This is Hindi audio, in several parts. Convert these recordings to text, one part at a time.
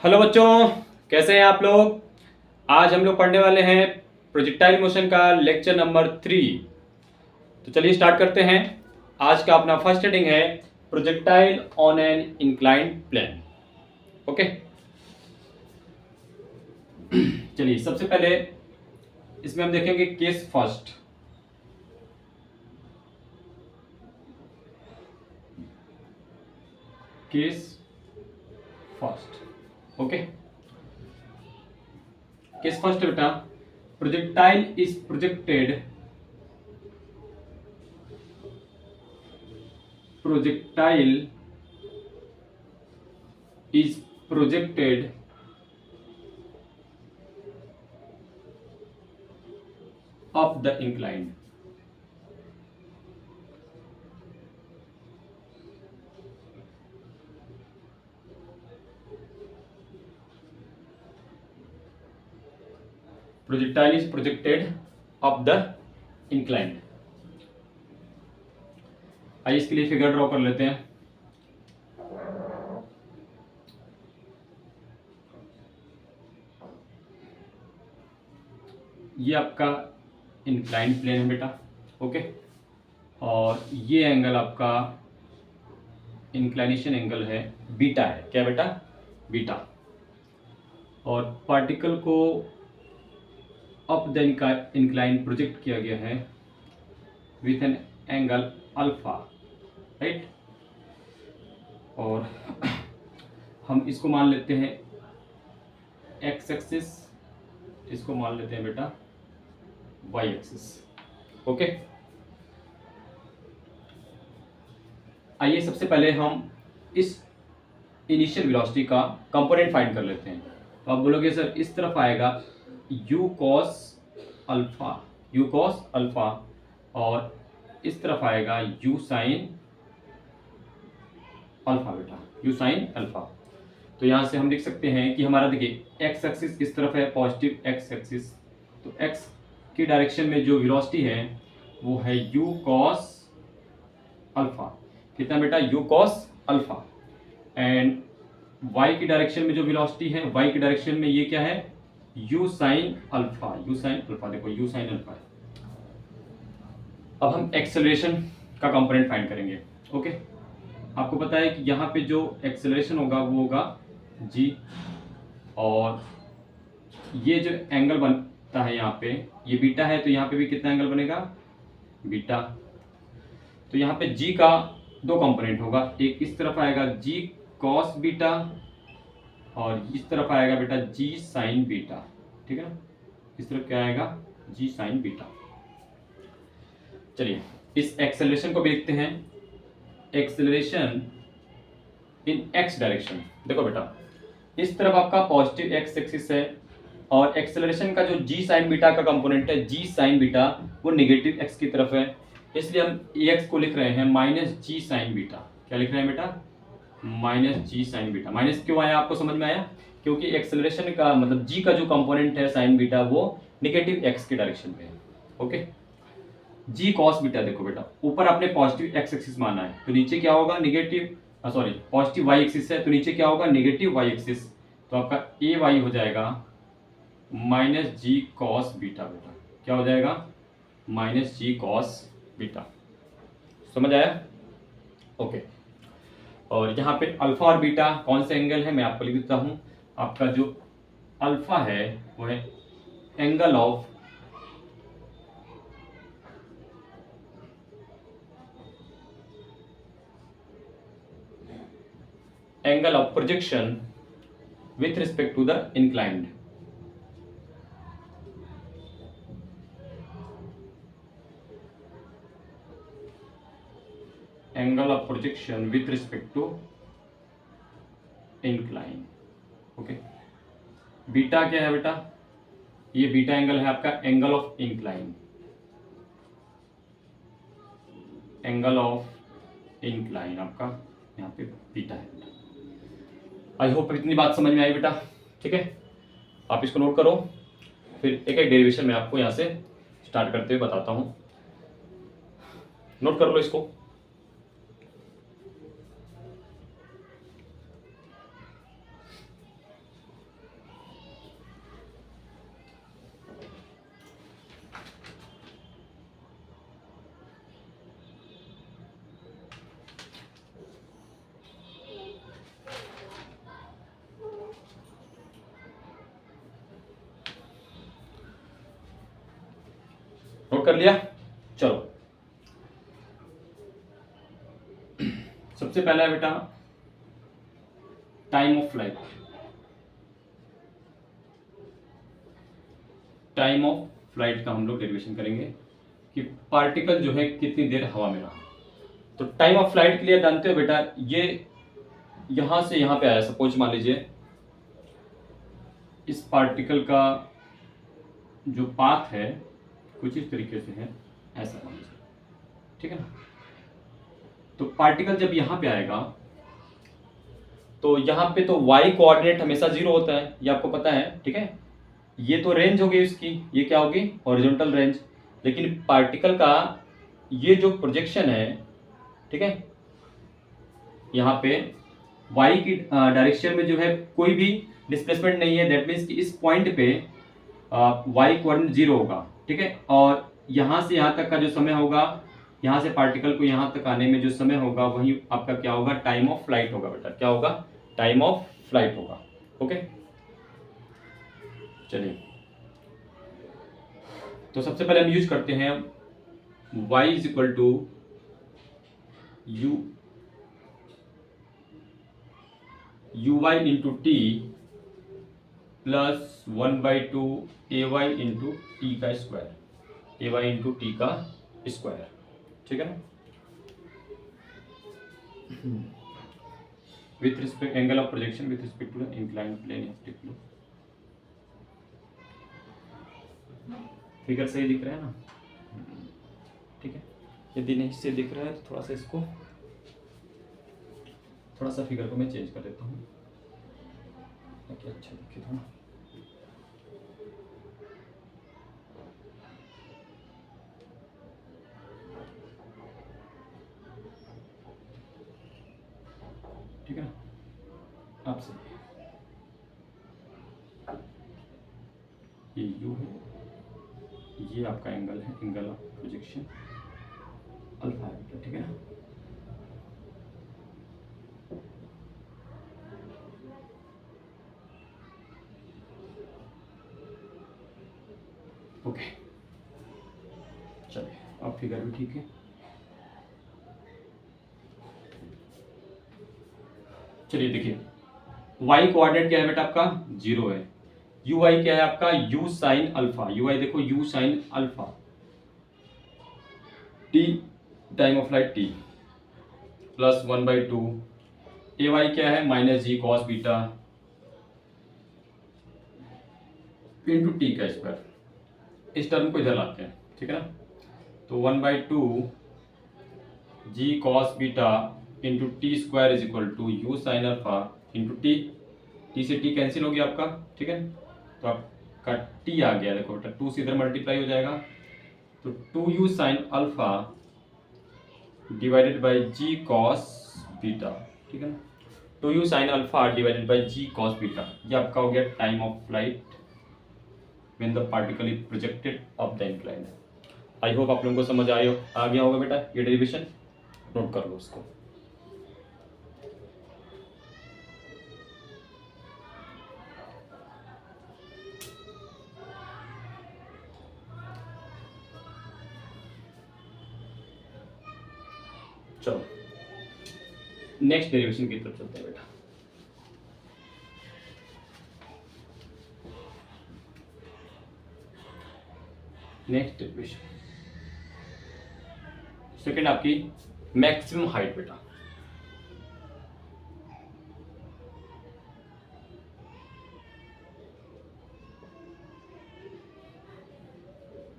हेलो बच्चों, कैसे हैं आप लोग। आज हम लोग पढ़ने वाले हैं प्रोजेक्टाइल मोशन का लेक्चर नंबर 3। तो चलिए स्टार्ट करते हैं। आज का अपना फर्स्ट हेडिंग है projectile on an inclined plane. Okay, चलिए सबसे पहले इसमें हम देखेंगे case first. Case first, okay. Case first बेटा, projectile is projected projectile is projected up the incline. Projectile is projected up the incline. आइए इसके लिए फिगर ड्रॉ कर लेते हैं। ये आपका इंक्लाइन प्लेन है बेटा, ओके। और ये एंगल आपका इंक्लाइनेशन एंगल है, बीटा है। क्या बेटा? बीटा। और पार्टिकल को अप द इंक्लाइन प्रोजेक्ट किया गया है with an angle alpha, right. और हम इसको मान लेते हैं एक्स एक्सिस, इसको मान लेते हैं बेटा वाई एक्सिस, ओके। आइए सबसे पहले हम इस इनिशियल वेलोसिटी का कंपोनेंट फाइंड कर लेते हैं। तो आप बोलोगे सर इस तरफ आएगा u cos अल्फा और इस तरफ आएगा u sin alpha beta, u sin alpha. तो यहाँ से हम लिख सकते हैं कि हमारा देखिए एक्स एक्सिस इस तरफ है, पॉजिटिव एक्स एक्सिस। तो एक्स की डायरेक्शन में जो वेलोसिटी है वो है u cos अल्फा। कितना बेटा? u cos alpha. And y की डायरेक्शन में जो वेलोसिटी है, y की डायरेक्शन में ये क्या है? u sin alpha. देखो u sin अल्फा है। अब हम एक्सेलरेशन का कंपोनेंट फाइंड करेंगे, ओके। आपको पता है कि यहाँ पे जो एक्सेलरेशन होगा वो होगा g, और ये जो एंगल बनता है यहाँ पे ये बीटा है, तो यहाँ पे भी कितना एंगल बनेगा? बीटा। तो यहाँ पे g का दो कंपोनेंट होगा, एक इस तरफ आएगा g cos बीटा और इस तरफ आएगा बेटा g sin बीटा, ठीक है ना। इस तरफ क्या आएगा? g sin beta. चलिए इस एक्सेलरेशन को भी देखते हैं। एक्सेलरेशन इन x डायरेक्शन, देखो बेटा इस तरफ आपका पॉजिटिव x एक्सिस है और एक्सेलरेशन का जो g sin बीटा का कंपोनेंट है g sin बीटा वो नेगेटिव x की तरफ है, इसलिए हम ax को लिख रहे हैं माइनस g sin बीटा। क्या लिख रहे हैं बेटा? Minus g sin beta. Minus क्यों आया आपको समझ में आया? क्योंकि एक्सेलरेशन का मतलब g का जो कंपोनेंट है sin बीटा वो नेगेटिव x की डायरेक्शन पे है, ओके। g cos बीटा, देखो बेटा ऊपर आपने पॉजिटिव x एक्सिस माना है तो नीचे क्या होगा? Negative, sorry positive y axis है तो नीचे क्या होगा? Negative y axis. तो आपका ए वाई हो जाएगा माइनस जी कॉस बीटा बेटा। क्या हो जाएगा? Minus g cos beta. समझ आया? ओके। और यहाँ पे अल्फा और बीटा कौन से एंगल है मैं आपको लिख देता हूँ। आपका जो अल्फा है वो है angle of projection with respect to the inclined। Angle of projection with respect to incline, okay. Beta क्या है बेटा? ये बीटा एंगल है आपका angle of incline, angle of incline आपका यहाँ पे बीटा है बेटा। आई होप इतनी बात समझ में आई बेटा, ठीक है। आप इसको नोट करो, फिर एक एक डेरिवेशन मैं आपको यहाँ से स्टार्ट करते हुए बताता हूँ। नोट कर लो इसको। नोट कर लिया? चलो सबसे पहला है बेटा time of flight. Time of flight का हम लोग डेरिवेशन करेंगे कि पार्टिकल जो है कितनी देर हवा में रहा। तो टाइम ऑफ फ्लाइट के लिए जानते हो बेटा, ये यहां से यहां पे आया, सपोज मान लीजिए इस पार्टिकल का जो पाथ है कुछ इस तरीके से है, ऐसा मान लीजिए, ठीक है ना। तो पार्टिकल जब यहां पे आएगा तो यहां पे तो y कोऑर्डिनेट हमेशा 0 होता है, ये आपको पता है, ठीक है। ये तो रेंज होगी इसकी, ये क्या होगी, हॉरिजॉन्टल रेंज। लेकिन पार्टिकल का ये जो प्रोजेक्शन है, ठीक है, यहाँ पे y की डायरेक्शन में जो है कोई भी डिस्प्लेसमेंट नहीं है। दैट मीन्स कि इस पॉइंट पे y कोऑर्डिनेट 0 होगा, ठीक है। और यहाँ से यहाँ तक का जो समय होगा, यहाँ से पार्टिकल को यहाँ तक आने में जो समय होगा वही आपका क्या होगा, टाइम ऑफ फ्लाइट होगा बेटा। क्या होगा, टाइम ऑफ फ्लाइट होगा। ओके, चलिए तो सबसे पहले हम यूज करते हैं y is equal to u y into t plus 1/2 ay into t का स्क्वायर, ay इंटू टी का स्क्वायर, ठीक है ना। With respect angle of projection with respect to inclined plane. Figure सही दिख रहा है ना, ठीक है। यदि नहीं से दिख रहा है तो थोड़ा सा इसको, थोड़ा सा फिगर को मैं चेंज कर देता हूँ ताकि अच्छा दिखे थोड़ा। ठीक है ना, आपसे ये यू है, ये आपका एंगल है, एंगल ऑफ प्रोजेक्शन अल्फा है, ठीक है ना। ओके, चलिए अब फिगर भी ठीक है। चलिए देखिए, y कोऑर्डिनेट क्या है बेटा आपका, 0 है। यू वाई क्या है आपका, u sine alpha. U y देखो, u sine alpha. t time of flight t plus 1/2 a y क्या है, minus g cos beta into t का स्क्वायर। इस टर्म को इधर लाते हैं, ठीक है ना। तो 1/2 g cos beta into t square is equal to u sine alpha into t. T से टी कैंसिल हो गया आपका, ठीक है। तो आपका टी आ गया, देखो बेटा 2 से इधर मल्टीप्लाई हो जाएगा, तो 2u sine alpha divided by g cos beta, ठीक है ना। 2u sine alpha divided by g cos beta, ये आपका हो गया time of flight when the particle is projected of the inclined. I hope आप लोगों को समझ आ गया होगा बेटा, ये डेरिवेशन नोट कर लो उसको। चलो नेक्स्ट डेरिवेशन की तरफ चलते हैं बेटा। नेक्स्ट डेरिवेशन सेकंड आपकी मैक्सिमम हाइट बेटा।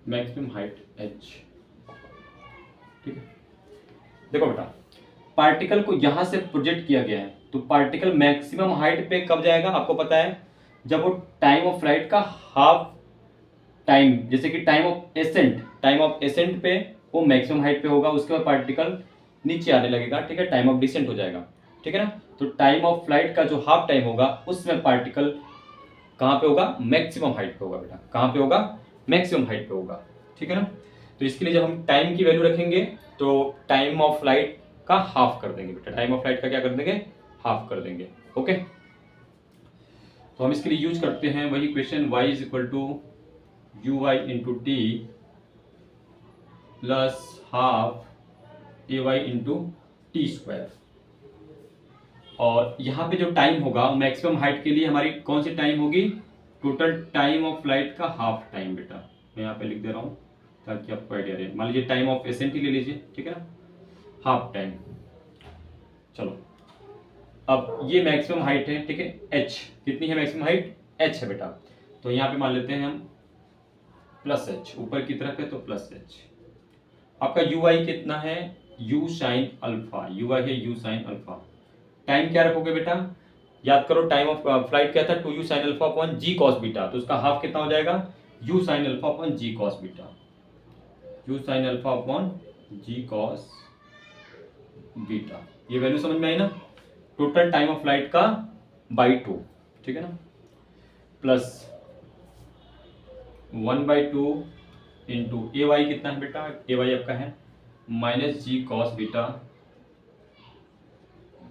मैक्सिमम हाइट h, ठीक है। देखो बेटा, पार्टिकल को यहां से प्रोजेक्ट किया गया है, तो पार्टिकल मैक्सिमम हाइट पे कब जाएगा आपको पता है, जब वो टाइम ऑफ फ्लाइट का हाफ टाइम, जैसे कि टाइम ऑफ एसेंट पे वो मैक्सिमम हाइट पे होगा, उसके बाद पार्टिकल नीचे आने लगेगा, ठीक है, टाइम ऑफ डिसेंट हो जाएगा, ठीक है ना। तो टाइम ऑफ फ्लाइट का जो हाफ टाइम होगा उसमें पार्टिकल कहाँ पे होगा, मैक्सिमम हाइट पे होगा बेटा। कहाँ पे होगा, मैक्सिमम हाइट पे होगा, ठीक है ना। तो इसके लिए जब हम टाइम की वैल्यू रखेंगे तो टाइम ऑफ फ्लाइट का हाफ कर देंगे बेटा। टाइम ऑफ फ्लाइट का क्या कर देंगे, हाफ कर देंगे। ओके, तो हम इसके लिए यूज करते हैं वही equation y is equal to u y into t plus half a y into t square. और यहाँ पे जो टाइम होगा मैक्सिमम हाइट के लिए हमारी कौन सी टाइम होगी, टोटल टाइम ऑफ फ्लाइट का हाफ टाइम बेटा। मैं यहाँ पे लिख दे रहा हूँ ताकि आपको आइडिया रहे। मान लीजिए टाइम ऑफ एसेंट ही ले लीजिए, ठीक है ना, हाफ टाइम। चलो अब ये मैक्सिमम हाइट है, ठीक है, h कितनी है मैक्सिमम हाइट, h है बेटा। तो यहाँ पे मान लेते हैं हम प्लस h, ऊपर की तरफ है तो प्लस h। आपका यू आई कितना है, u साइन अल्फा, यू आई है u साइन अल्फा। टाइम क्या रखोगे बेटा, याद करो टाइम ऑफ फ्लाइट क्या था, 2u sine alpha upon g cos beta, तो उसका हाफ कितना हो जाएगा, u sine alpha upon g cos beta, u sine alpha upon g cos beta. ये वैल्यू समझ में आई ना, टोटल टाइम ऑफ फ्लाइट का बाई 2, ठीक है ना, प्लस 1/2 इंटू ए वाई कितना है बेटा, ए वाई आपका है माइनस जी कॉस बीटा,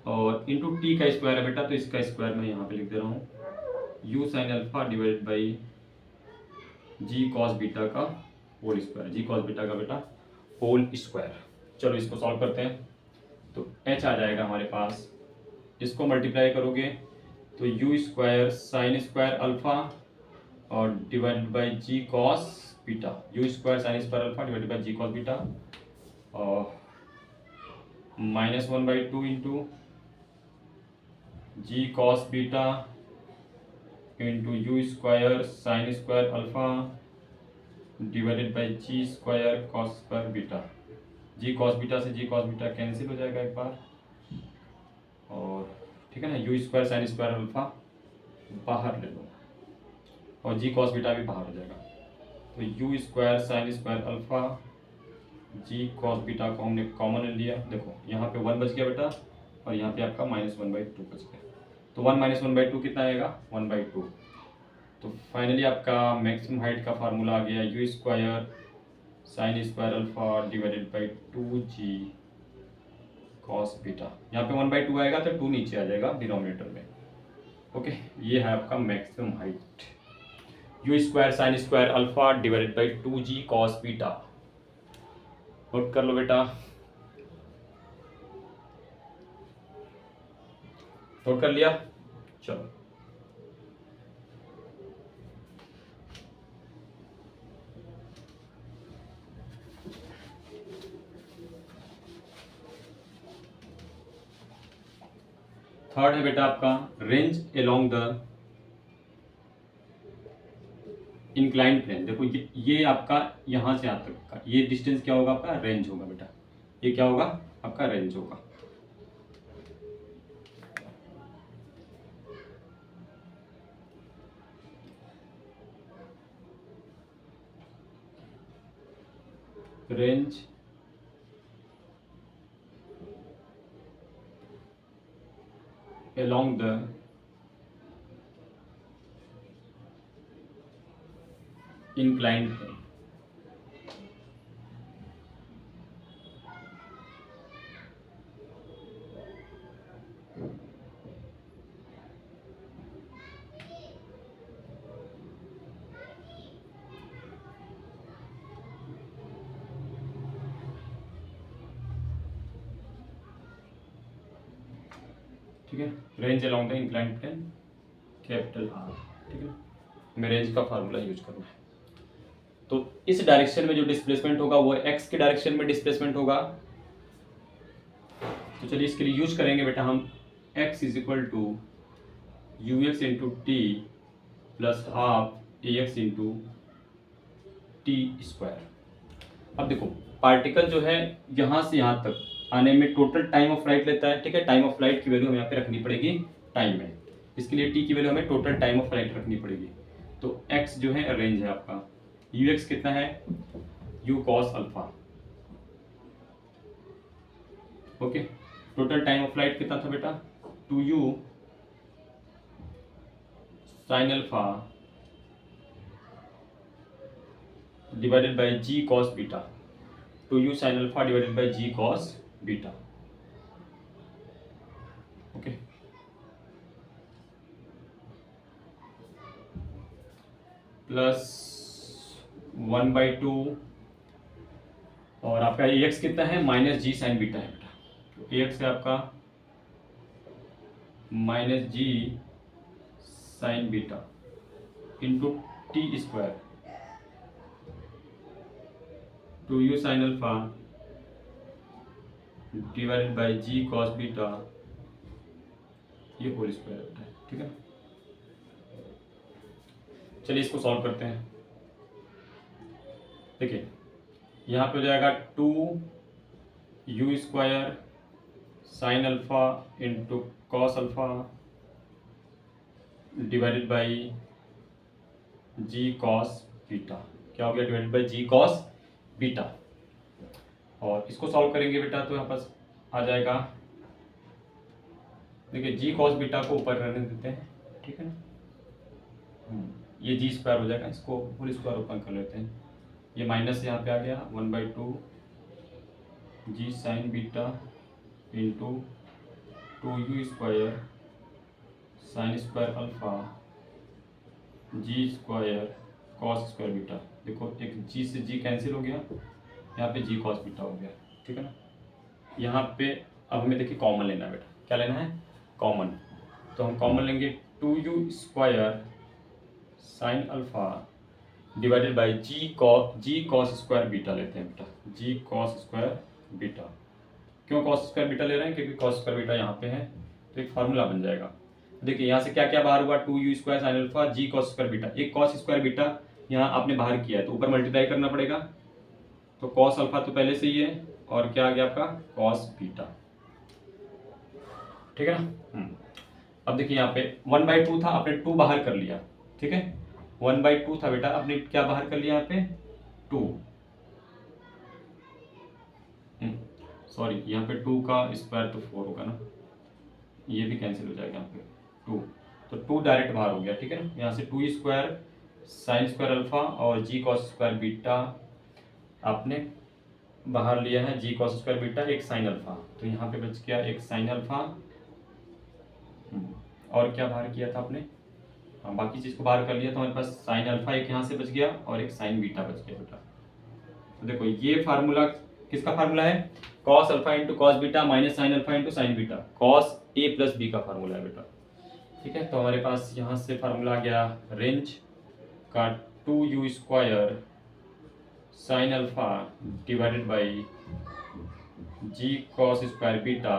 और इंटू टी का स्क्वायर है बेटा, तो इसका स्क्वायर मैं यहाँ पे लिख दे रहा हूँ u sine alpha divided by g cos beta का whole square, g cos beta का बेटा होल स्क्वायर। चलो इसको सॉल्व करते हैं, तो h आ जाएगा हमारे पास, इसको मल्टीप्लाई करोगे तो u square sine square alpha और divided by g cos beta, u square sine square alpha divided by g cos beta, और minus 1/2 into g cos beta into u square sine square alpha divided by g square cos square beta. G cos beta से जी कॉस बीटा कैंसिल हो जाएगा एक बार, और ठीक है ना, you square sine square alpha बाहर ले लो और जी कॉस बीटा भी बाहर हो जाएगा, तो u square sine square alpha g cos beta को हमने कॉमन ले लिया, देखो यहाँ पे 1 बच गया बेटा और यहाँ पे आपका -1/2 बच गया, तो 1 - 1/2 कितना आएगा, 1/2। तो फाइनली आपका मैक्सिमम हाइट का फार्मूला आ गया u square sine square alpha divided by 2g cos beta. यहाँ पे 1/2 आएगा तो 2 नीचे आ जाएगा डिनोमिनेटर में। ओके, ये है आपका maximum height, you square sine square alpha divided by 2g cos beta. Note कर लो बेटा, नोट कर लिया। चलो थर्ड है बेटा आपका range along the inclined plane. देखो ये आपका यहाँ से यहाँ तक का ये डिस्टेंस क्या होगा, आपका रेंज होगा बेटा, ये क्या होगा, आपका रेंज होगा। Range along the inclined plane। ठीक है, range along the inclined plane capital R, ठीक है, मैं रेंज का फार्मूला यूज करूँगा। तो इस डायरेक्शन में जो डिस्प्लेसमेंट होगा वो एक्स के डायरेक्शन में डिस्प्लेसमेंट होगा। तो चलिए इसके लिए यूज करेंगे बेटा हम x is equal to u x into t plus half a x into t square. अब देखो पार्टिकल जो है यहाँ से यहाँ तक आने में टोटल टाइम ऑफ फ्लाइट लेता है, ठीक है, टाइम ऑफ फ्लाइट की वैल्यू हमें यहाँ पे रखनी पड़ेगी टाइम में, इसके लिए टी की वैल्यू हमें टोटल टाइम ऑफ फ्लाइट रखनी पड़ेगी। तो x जो है रेंज है आपका, यू एक्स कितना है, u cos alpha, okay, total time of flight कितना था बेटा, 2u sine alpha divided by g cos beta, 2u sine alpha divided by g cos beta, okay. Plus 1/2 और आपका ए एक्स कितना है, माइनस जी साइन बीटा है बेटा। तो ए एक्स है आपका minus g sine beta into t square two u sine alpha divided by g cos beta, ये होल स्क्वायर होता है। ठीक है, चलिए इसको सॉल्व करते हैं। देखिए यहाँ पे हो जाएगा two u square sine alpha into cos alpha divided by g cos beta. क्या हो गया, divided by g cos beta. और इसको सॉल्व करेंगे बेटा तो यहाँ पास आ जाएगा, देखिए जी कॉस बीटा को ऊपर रहने देते हैं, ठीक है ना। ये जी स्क्वायर हो जाएगा, इसको होल स्क्वायर ओपन कर लेते हैं। ये माइनस यहाँ पे आ गया 1/2 जी sine beta into 2u square sine square alpha जी स्क्वायर कॉस स्क्वायर बीटा। देखो एक जी से जी कैंसिल हो गया, यहाँ पे जी कॉस बीटा हो गया। ठीक है ना, यहाँ पे अब हमें देखिए कॉमन लेना है बेटा। क्या लेना है, कॉमन। तो हम कॉमन लेंगे 2u square sine alpha divided by g cos square beta लेते हैं बेटा, जी कॉस स्क्वायर बीटा। क्यों कॉस स्क्वायर बीटा ले रहे हैं, क्योंकि कॉस स्क्वायर बीटा यहाँ पे है, तो एक फार्मूला बन जाएगा। देखिए यहाँ से क्या क्या बाहर हुआ, 2u square sine alpha g cos square beta. एक कॉस स्क्वायर बीटा यहाँ आपने बाहर किया है तो ऊपर मल्टीप्लाई करना पड़ेगा, तो कॉस अल्फा तो पहले से ही है, और क्या आ गया आपका कॉस बीटा। ठीक है ना। अब देखिए यहाँ पे 1/2 था, आपने 2 बाहर कर लिया। ठीक है, 1/2 था बेटा, आपने क्या बाहर कर लिया यहाँ पे 2। सॉरी, यहाँ पे 2 का स्क्वायर तो 4 होगा ना, ये भी कैंसिल हो जाएगा यहाँ पे 2, तो 2 डायरेक्ट बाहर हो गया। ठीक है ना, यहाँ से 2 स्क्वायर साइन स्क्वायर अल्फा और जी कॉस स्क्वायर बीटा आपने बाहर लिया है, जी कॉस स्क्वायर बीटा एक साइन अल्फा, तो यहाँ पे बच गया एक साइन अल्फा। और क्या बाहर किया था आपने, हाँ बाकी चीज़ को बाहर कर लिया, तो हमारे पास साइन अल्फा एक यहाँ से बच गया और एक साइन बीटा बच गया बेटा। तो देखो ये फार्मूला किसका फार्मूला है, cos alpha into cos beta minus sine alpha into sine beta, cos a plus b का फार्मूला है बेटा। ठीक है, तो हमारे पास यहाँ से फार्मूला आ गया रेंज का 2u square sine alpha divided by g cos square beta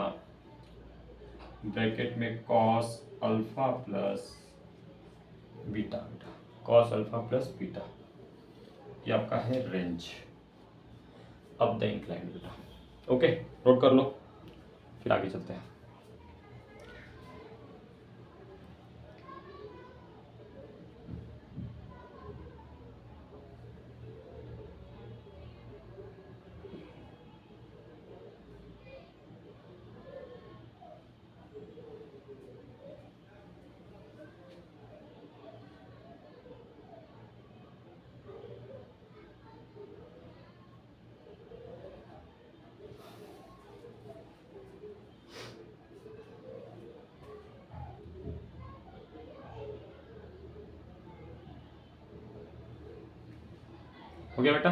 bracket में cos alpha plus beta, cos alpha plus beta, ये आपका है रेंज अब द इंक्लाइन बेटा। ओके, नोट कर लो, फिर आगे चलते हैं। हो गया बेटा।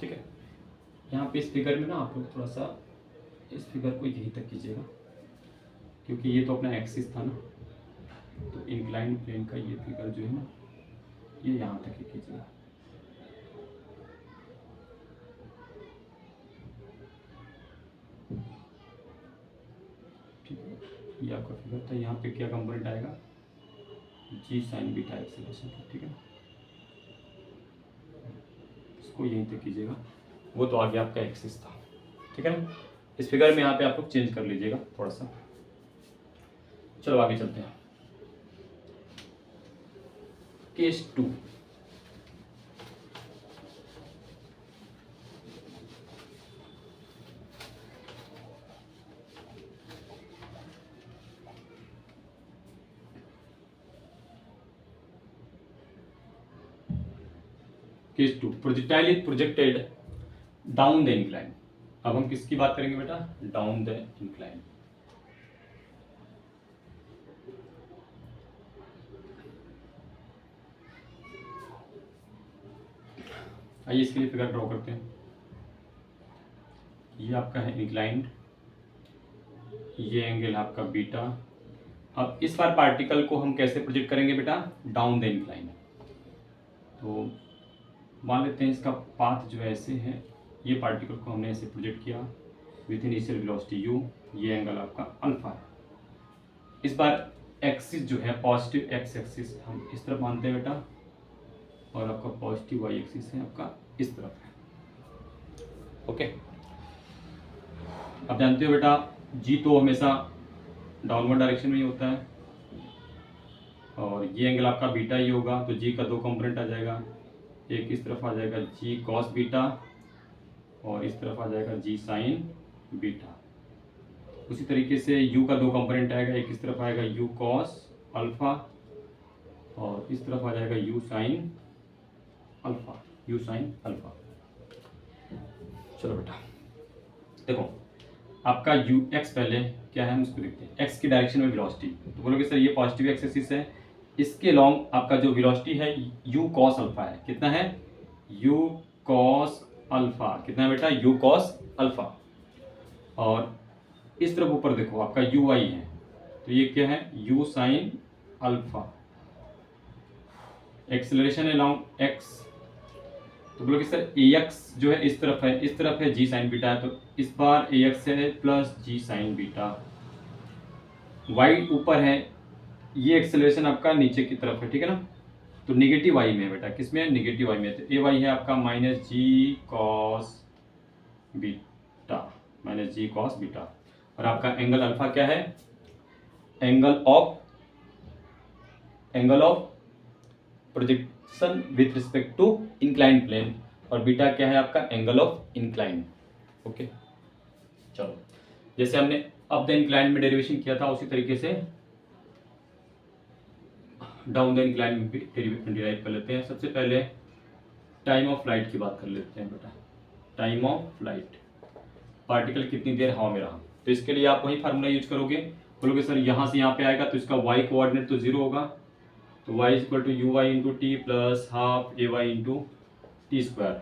ठीक है, यहाँ पे इस फिगर में ना आप लोग थोड़ा सा इस फिगर को यहीं तक कीजिएगा, क्योंकि ये तो अपना एक्सिस था ना, तो इंक्लाइन प्लेन का ये फिगर जो है ना, ये यहाँ तक ही कीजिएगा। ठीक है, ये आपका फिगर था, यहाँ पे क्या कंपोनेंट आएगा, जी साइन बीटा एक्सेलरेशन का। ठीक है, इसको यहीं तक कीजिएगा, वो तो आगे आपका एक्सिस था। ठीक है ना, इस फिगर में यहाँ पे आप लोग चेंज कर लीजिएगा थोड़ा सा। चलो आगे चलते हैं, case 2। Case 2, projectile is projected down the incline. अब हम किसकी बात करेंगे बेटा, डाउन द इंक्लाइन। आइए इसके लिए फिगर ड्रॉ करते हैं। ये आपका है इंक्लाइंड, ये एंगल आपका बीटा। अब इस बार पार्टिकल को हम कैसे प्रोजेक्ट करेंगे बेटा, डाउन द इंक्लाइन। तो मान लेते हैं इसका पाथ जो है ऐसे है, ये पार्टिकल को हमने ऐसे प्रोजेक्ट किया विथ इनिशियल वेलोसिटी u, ये एंगल आपका अल्फा है। इस बार एक्सिस जो है पॉजिटिव एक्स एक्सिस हम इस तरफ मानते हैं बेटा, और आपका पॉजिटिव वाई एक्सिस है आपका इस तरफ है। ओके, अब जानते हो बेटा जी तो हमेशा डाउनवर्ड डायरेक्शन में ही होता है, और ये एंगल आपका बीटा ही होगा। तो जी का दो कंपोनेंट आ जाएगा, एक इस तरफ आ जाएगा जी कॉस बीटा, और इस तरफ आ जाएगा जी साइन बीटा। उसी तरीके से u का दो कंपोनेंट आएगा, एक इस तरफ आएगा u कॉस अल्फा, और इस तरफ आ जाएगा u sine alpha, u sine alpha. चलो बेटा देखो, आपका u x पहले क्या है हम उसको देखते हैं। x की डायरेक्शन में वेलोसिटी, तो बोलोगे सर ये पॉजिटिव एक्स एक्सिस है, इसके लॉन्ग आपका जो वेलोसिटी है u cos अल्फा है। कितना है, u cos अल्फा, कितना है बेटा, u cos अल्फा। और इस तरफ ऊपर देखो आपका u y है, तो ये क्या है, u साइन अल्फा। एक्सेलरेशन है लॉन्ग x, तो बोलोगे सर ax जो है इस तरफ है g साइन बीटा, तो इस बार ax है plus g sign beta. y ऊपर है, ये एक्सेलरेशन आपका नीचे की तरफ है, ठीक है ना। तो निगेटिव y में है बेटा, किसमें, निगेटिव y में। तो ay है आपका minus g cos beta, minus g cos beta. और आपका एंगल अल्फा क्या है, angle of projection with respect to inclined plane, और बीटा क्या है आपका, एंगल ऑफ इंक्लाइन। ओके, चलो जैसे हमने अब द इंक्लाइन में डेरिवेशन किया था उसी तरीके से डाउन द इंक्लाइन में भी डेरिवेशन डिराइव कर लेते हैं। सबसे पहले टाइम ऑफ फ्लाइट की बात कर लेते हैं बेटा। टाइम ऑफ फ्लाइट, पार्टिकल कितनी देर हवा में रहा, तो इसके लिए आप वही फार्मूला यूज करोगे। बोलोगे सर यहाँ से यहाँ पे आएगा तो इसका y कोऑर्डिनेट तो जीरो होगा, तो y equal to u y into t plus half a y into t square.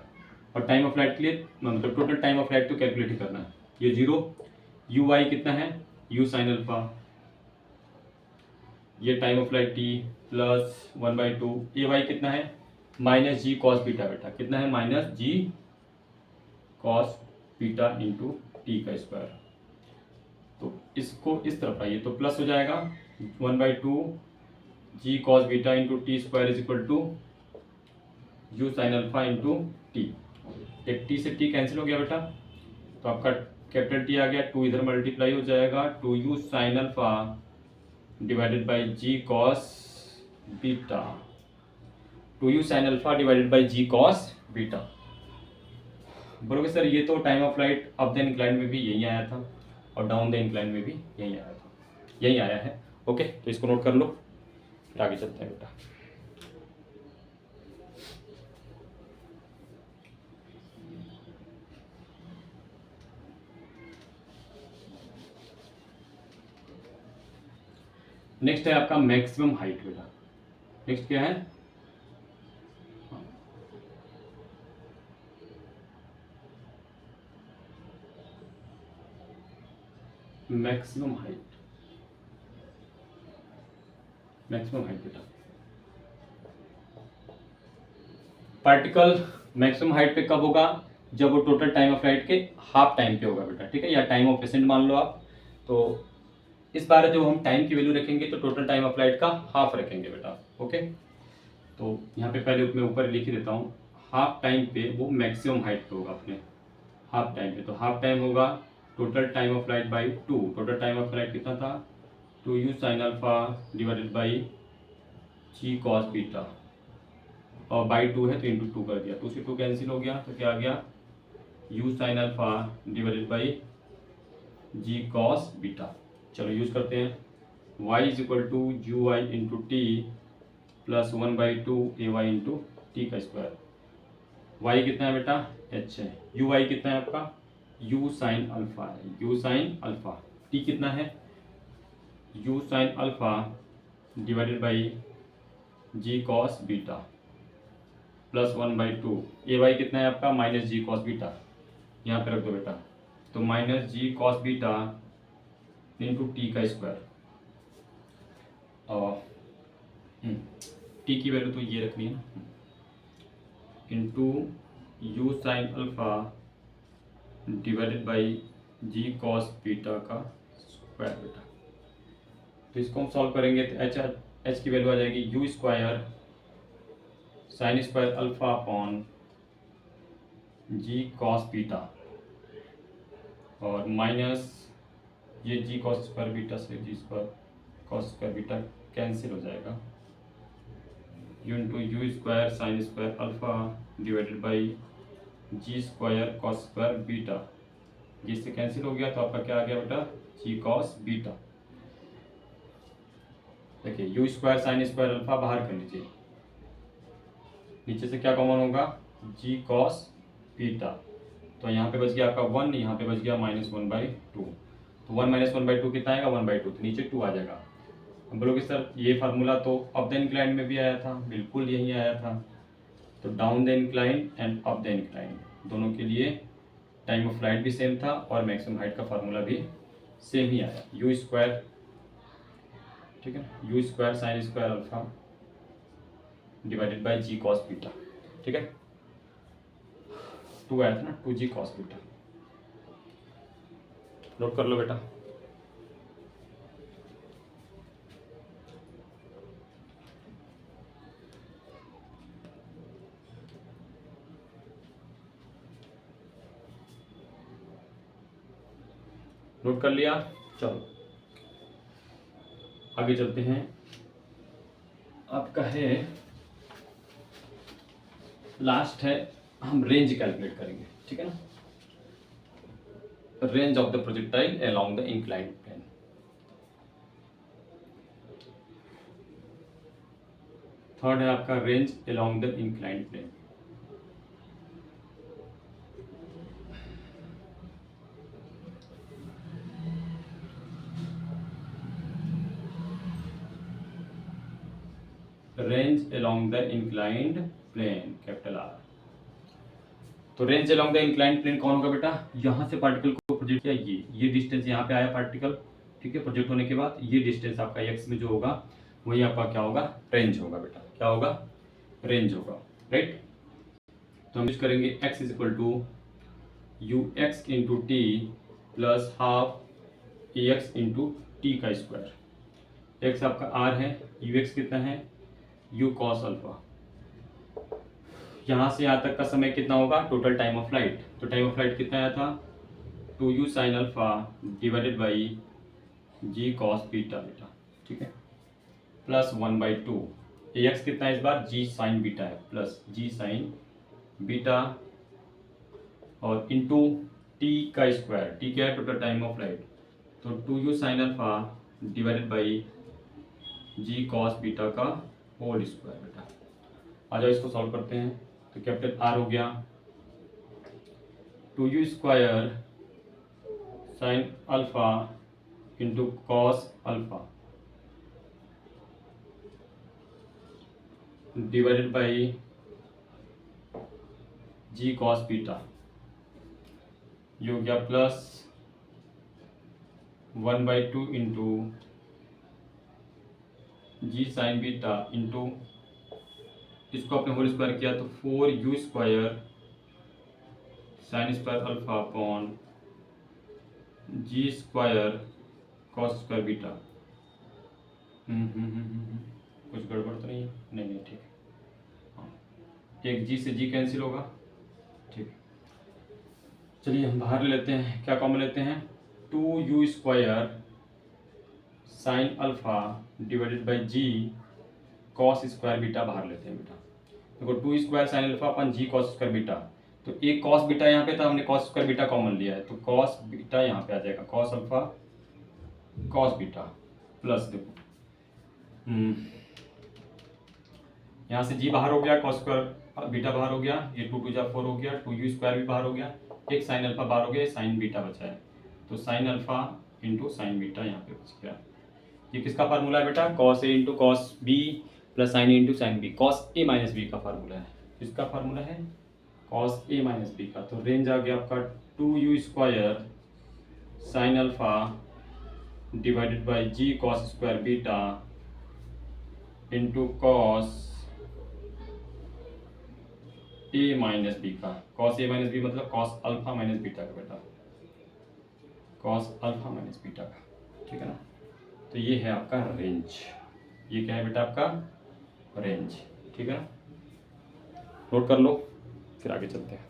और टाइम ऑफ फ्लाइट के लिए मतलब टोटल टाइम ऑफ फ्लाइट तो कैलकुलेट ही करना है, ये जीरो, यू वाई कितना है, यू साइन अल्फा, ये time of flight t plus 1/2, a y कितना है, माइनस जी कॉस बीटा बेटा, कितना है, minus g cos beta into t का स्क्वायर। तो इसको इस तरफ आइए तो प्लस हो जाएगा 1/2 g cos beta into t square is equal to u sine alpha into t. एक टी से टी कैंसिल हो गया बेटा, तो आपका कैपिटल टी आ गया, 2 इधर मल्टीप्लाई हो जाएगा, 2u sine alpha divided by g cos beta, 2u sine alpha divided by g cos beta. बोलोगे सर ये तो time of flight up the incline में भी यही आया था, और डाउन द इंक्लाइन में भी यही आया था, यही आया है। ओके, तो इसको नोट कर लो, फिर आगे चलते हैं बेटा। नेक्स्ट है आपका मैक्सिमम हाइट बेटा। नेक्स्ट क्या है, मैक्सिमम हाइट। मैक्सिमम हाइट बेटा, पार्टिकल मैक्सिमम हाइट पे कब होगा, जब वो टोटल टाइम ऑफ फ्लाइट के हाफ टाइम पे होगा बेटा, ठीक है, या टाइम ऑफ एसेंट मान लो आप। तो इस बार जो हम टाइम की वैल्यू रखेंगे तो टोटल टाइम ऑफ फ्लाइट का हाफ रखेंगे बेटा। ओके, तो यहाँ पे पहले मैं ऊपर लिख ही देता हूँ, हाफ टाइम पे वो मैक्सिमम हाइट पे होगा अपने हाफ टाइम पे। तो हाफ टाइम होगा total time of flight by 2। Total time of flight कितना था, 2u sine alpha divided by g cos beta, और बाई 2 है तो इंटू 2 कर दिया, 2 से 2 कैंसिल हो गया, तो क्या आ गया, u sine alpha divided by g cos beta. चलो यूज करते हैं, y is equal to u y into t plus 1/2 a y into t का स्क्वायर। y कितना है बेटा, h है, यू वाई कितना है आपका, u साइन अल्फा है, u साइन अल्फा, t कितना है, u sine alpha divided by g cos beta plus 1/2, a y कितना है आपका, माइनस जी कॉस बीटा, यहाँ पे रख दो बेटा, तो minus g cos beta into t का स्क्वायर, और टी की वैल्यू तो ये रखनी है ना, into u sine alpha divided by g cos beta का स्क्वायर बेटा। तो इसको हम सॉल्व करेंगे तो एच की वैल्यू आ जाएगी u square sine square alpha upon g cos beta, और माइनस ये जी कॉस स्क्वायर बीटा से g square cos square beta cancel हो जाएगा, u into u square sine square alpha divided by g square cos square beta, जिससे कैंसिल हो गया तो आपका क्या आ गया बेटा, जी कॉस बीटा। देखिए u square sine square alpha बाहर कर लीजिए, नीचे से क्या कॉमन होगा, जी कॉस बीटा, तो यहाँ पे बच गया आपका 1, यहाँ पे बच गया -1/2, तो 1 - 1/2 कितना आएगा, 1/2, तो नीचे 2 आ जाएगा। हम बोलोगे सर ये फार्मूला तो अप द इंक्लाइन में भी आया था, बिल्कुल यही आया था। तो down the incline and up the incline दोनों के लिए टाइम ऑफ फ्लाइट भी सेम था और मैक्सिमम हाइट का फार्मूला भी सेम ही आया, यू स्क्वायर, ठीक है, u square sine square alpha divided by g cos beta, ठीक है, 2 आया था ना, 2g कॉस बीटा। नोट कर लो बेटा। नोट कर लिया, चलो आगे चलते हैं। आपका है लास्ट है, हम रेंज कैलकुलेट करेंगे, ठीक है ना, range of the projectile along the inclined plane. Third है आपका range along the inclined plane. Range along the inclined plane, capital R. तो range along the inclined plane कौन होगा बेटा, यहाँ से पार्टिकल को प्रोजेक्ट किया, ये डिस्टेंस यहाँ पे आया पार्टिकल, ठीक है, प्रोजेक्ट होने के बाद ये डिस्टेंस आपका एक्स में जो होगा वही आपका क्या होगा, रेंज होगा बेटा, क्या होगा, रेंज होगा, राइट। तो हम यूज करेंगे x is equal to u x into t plus half a x into t का स्क्वायर। x आपका r है, यू एक्स कितना है, यू कॉस अल्फा। यहाँ से यहाँ तक का समय कितना होगा, टोटल टाइम ऑफ फ्लाइट, तो टाइम ऑफ फ्लाइट कितना आया था, 2u sine alpha divided by g cos beta बेटा, ठीक है, प्लस 1/2 ax कितना है इस बार, जी साइन बीटा है, प्लस जी साइन बीटा, और इंटू टी का स्क्वायर, टी क्या है, टोटल टाइम ऑफ फ्लाइट, तो 2u sine alpha divided by g cos beta का होल स्क्वायर बेटा। आ जाओ इसको सॉल्व करते हैं, तो कैपिटल आर हो गया 2u square sine alpha into cos alpha divided by g cos beta, ये हो गया plus 1/2 into g sine beta into इसको आपने होल स्क्वायर किया तो 4u square sine square alpha upon g square cos square beta. कुछ गड़बड़ तो नहीं है, नहीं ठीक है, हाँ, एक जी से जी कैंसिल होगा, ठीक है। चलिए हम बाहर ले लेते हैं, क्या कॉमन लेते हैं, 2u square sine alpha divided by g cos square beta बाहर लेते हैं बेटा। देखो 2 स्क्वायर साइन अल्फा अपन जी कॉस स्क्वायर बीटा, तो एक कॉस बीटा यहाँ पे था, हमने कॉस स्क्वायर बीटा कॉमन लिया है, तो कॉस बीटा यहाँ पे आ जाएगा, cos alpha cos beta plus, देखो यहाँ से जी बाहर हो गया, कॉस स्क्वायर बीटा बाहर हो गया, ये 2 2 जा 4 हो गया, 2u स्क्वायर भी बाहर हो गया, एक साइन अल्फा बाहर हो गया, साइन बीटा बचा है, तो sine alpha into sine beta यहाँ पे बच गया। ये किसका फार्मूला है बेटा, cos A into cos B plus sine A into sine B, cos A minus B का फार्मूला है, किसका फार्मूला है, कॉस ए माइनस बी का। तो रेंज आ गया आपका 2u square sine alpha divided by g cos square beta into cos A minus B का। कॉस ए माइनस बी मतलब कॉस अल्फा माइनस बीटा का बेटा, कॉस अल्फा माइनस बीटा का, ठीक है ना। तो ये है आपका रेंज, ये क्या है बेटा आपका रेंज, ठीक है ना। नोट कर लो, फिर आगे चलते हैं।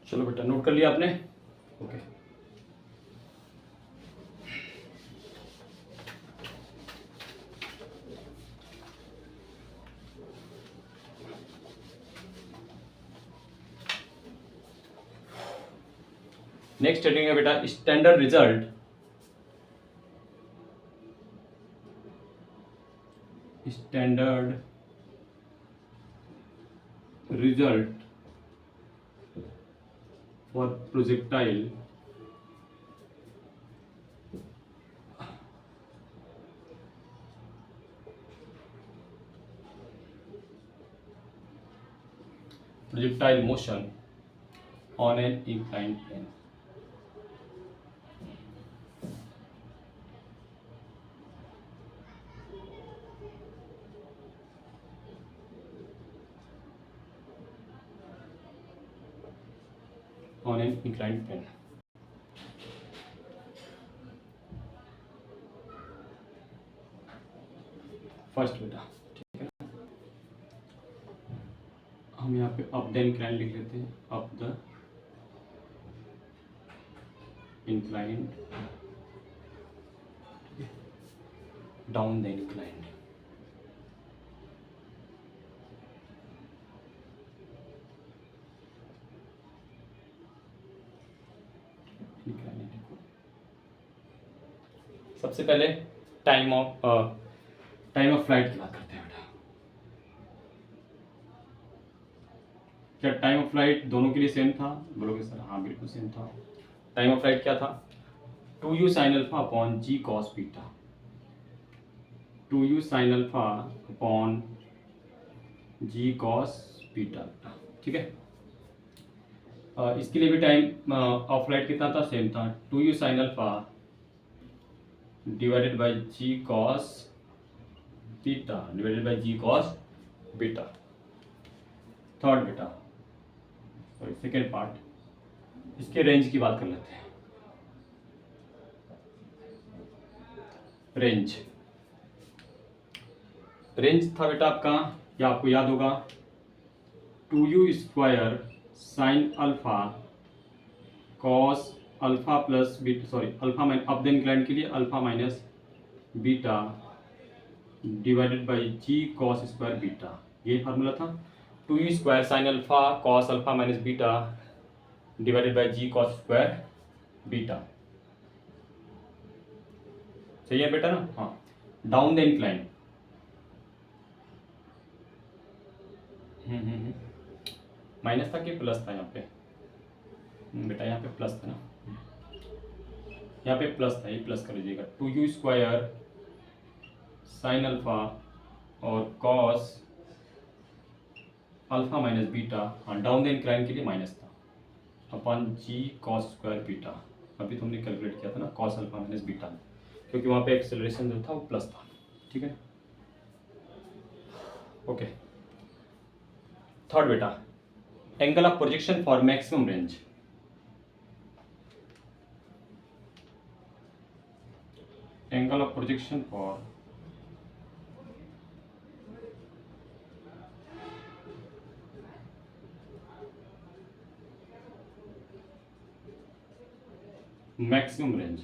चलो बेटा, नोट कर लिया आपने, ओके। नेक्स्ट हेडिंग है बेटा standard result, standard result for projectile motion on an inclined plane। on an inclined plane। First बेटा, ठीक है, हम यहाँ पे अप द इंक्लाइन लिख लेते हैं, up the inclined, down the inclined. सबसे पहले टाइम ऑफ फ्लाइट की बात करते हैं बेटा। क्या टाइम ऑफ फ्लाइट दोनों के लिए सेम था? बोलोगे सर हाँ बिल्कुल सेम था। टाइम ऑफ फ्लाइट क्या था? 2u sin alpha upon g cos beta, 2u sin alpha upon g cos beta, ठीक है। इसके लिए भी टाइम ऑफ फ्लाइट कितना था? सेम था, 2u sin alpha divided bye g cos beta divided bye g cos beta. Third बेटा, सॉरी सेकेंड पार्ट, इसके रेंज की बात कर लेते हैं। रेंज था बेटा आपका, या आपको याद होगा, 2u square sine alpha cos alpha plus beta, sorry alpha minus up the inclined के लिए alpha minus beta divided by g cos square beta, ये फार्मूला था। 2u square sine alpha cos alpha minus beta divided by g cos square beta, सही है बेटा ना? हाँ, डाउन द इंक्लाइन, माइनस था कि प्लस था? यहाँ पे बेटा यहाँ पे प्लस था ना, यहाँ पे प्लस था, ये प्लस कर लीजिएगा। 2u स्क्वायर साइन अल्फा और कॉस अल्फा माइनस बीटा, हाँ डाउन द इंक्लाइन के लिए माइनस था, upon g cos square beta. अभी तुमने कैलकुलेट किया था ना कॉस अल्फा माइनस बीटा, क्योंकि वहाँ पे एक्सेलरेशन जो था वो प्लस था। ठीक है, ओके। थर्ड बेटा, angle of projection for maximum range. Angle of projection for maximum range,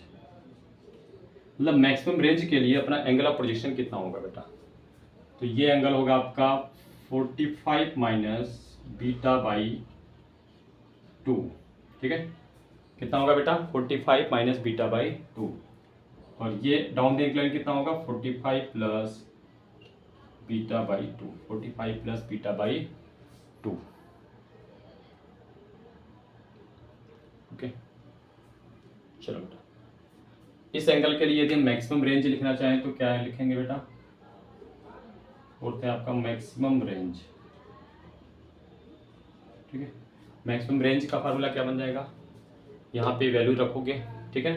मतलब मैक्सिमम रेंज के लिए अपना एंगल ऑफ प्रोजेक्शन कितना होगा बेटा? तो ये एंगल होगा आपका 45 माइनस बीटा बाई 2। ठीक है, कितना होगा बेटा? 45 माइनस बीटा बाई 2। और ये डाउन द इंक्लाइन कितना होगा? 45 plus beta by 2। 45 plus beta by 2। Okay, चलो बेटा, इस एंगल के लिए यदि हम मैक्सिमम रेंज लिखना चाहें तो क्या लिखेंगे बेटा? बोलते हैं आपका मैक्सिमम रेंज। ठीक है, मैक्सिमम रेंज का फार्मूला क्या बन जाएगा? यहाँ पे वैल्यू रखोगे। ठीक है,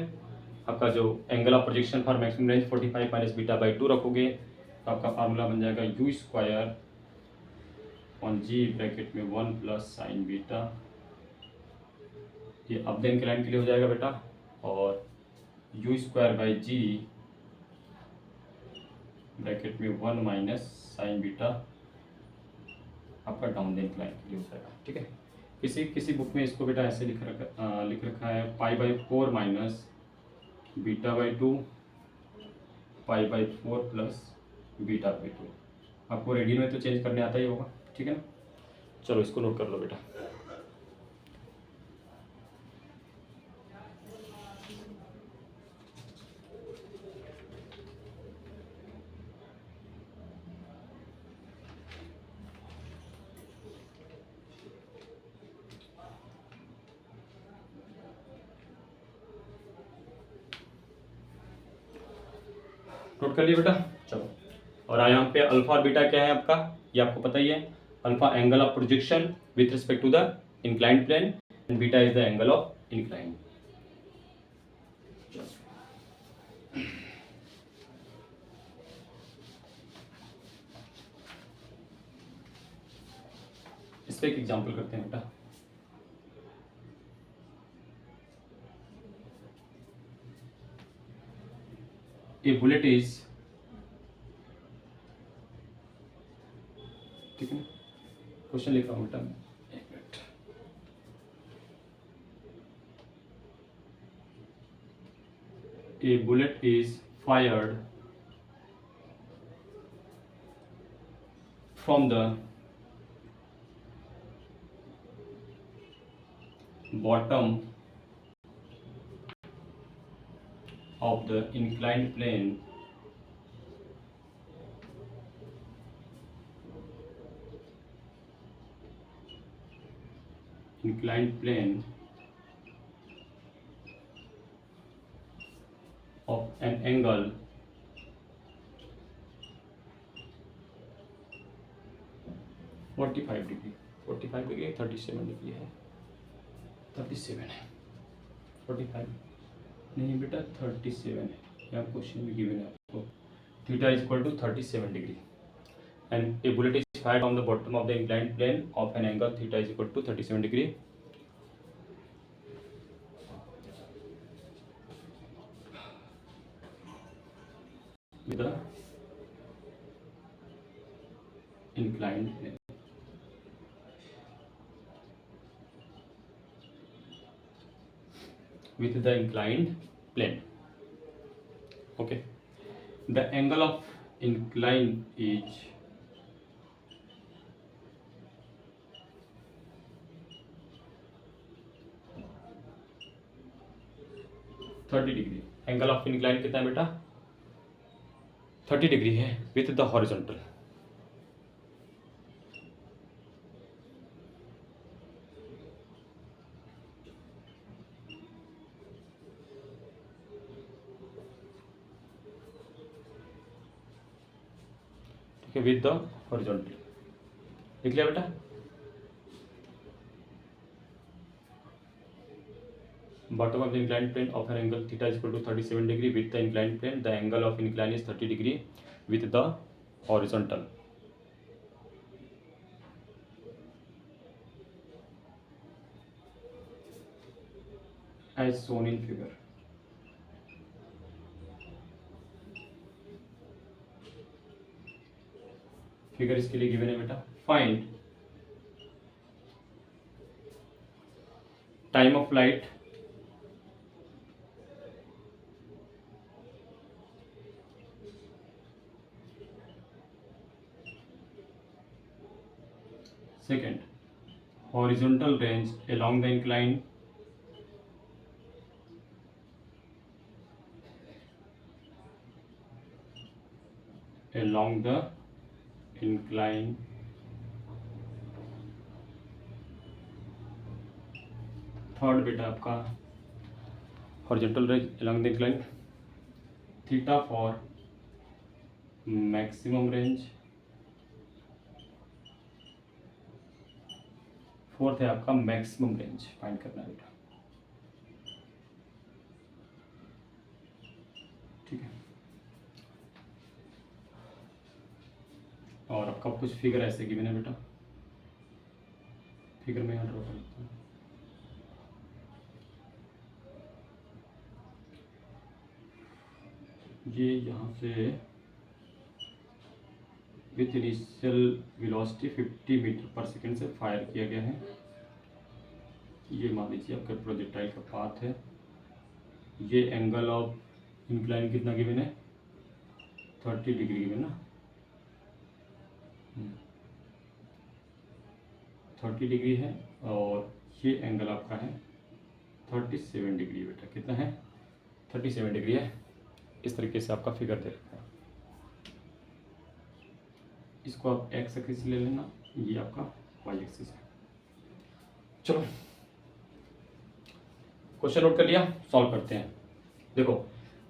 आपका जो angle of projection for maximum range 45 minus beta by 2 रखोगे तो आपका फार्मूला बन जाएगा u square on g bracket में 1 प्लस साइन बीटा। ये अब द इंक्लाइन के लिए हो जाएगा बेटा, और u square by g bracket में 1 माइनस साइन बीटा आपका डाउन द इंक्लाइन के लिए हो जाएगा। ठीक है, किसी किसी बुक में इसको बेटा ऐसे लिख रखा है pi by 4 minus beta by 2 pi by 4 plus beta by 2। आपको रेडी में तो चेंज करने आता ही होगा। ठीक है ना, चलो इसको नोट कर लो बेटा। नोट कर लिया बेटा, चलो। और यहाँ पे अल्फा और बीटा क्या है आपका, ये आपको पता ही है। Alpha angle of projection with respect to the inclined plane and beta is the angle of incline. इस पे एक एग्जांपल करते हैं बेटा। ए बुलेट इज, ठीक है, क्वेश्चन लिख रहा हूँ बेटा, एक minute. A bullet is fired from the bottom of the inclined plane of an angle 45 degree. 45 degree 37 degree है, 37 है, 45 नहीं बेटा 37 है, यहाँ क्वेश्चन में गिवन है आपको। Theta is equal to 37 degree and a bullet is fired on the bottom of the inclined plane of an angle theta is equal to 37 degree. with the inclined plane. With the inclined plane. Okay. The angle of incline is 30 degree. Angle of incline कितना है बेटा? 30 डिग्री है विथ द हॉरिजॉन्टल। ठीक है, विथ द हॉरिजॉन्टल लिख लिया बेटा। bottom of the inclined plane of an angle theta is equal to 37 degree with the inclined plane. The angle of incline is 30 degree with the horizontal. As shown in figure. Figure इसके लिए गिवन है बेटा. Find time of flight second horizontal range along the incline along the incline third बेटा आपका horizontal range along the incline theta for maximum range. Fourth है आपका मैक्सिमम रेंज फाइंड करना है बेटा. ठीक है. और आपका कुछ फिगर ऐसे गिवन है बेटा. फिगर में यहाँ ड्रॉ कर लेता हूँ. ये यहाँ से विथ इनिशियल वेलोसिटी 50 मीटर पर सेकेंड से फायर किया गया है. ये मान लीजिए आपका प्रोजेक्टाइल का पाथ है. ये एंगल ऑफ इंक्लाइन कितना गिवन है 30 डिग्री गिवन ना. 30 डिग्री है और ये एंगल आपका है 37 डिग्री बेटा. कितना है 37 डिग्री है. इस तरीके से आपका फिगर दे रखा है. इसको आप एक्स एक्सिस ले लेना. ये आपका वाई एक्सिस है. चलो क्वेश्चन नोट कर लिया. सॉल्व करते हैं. देखो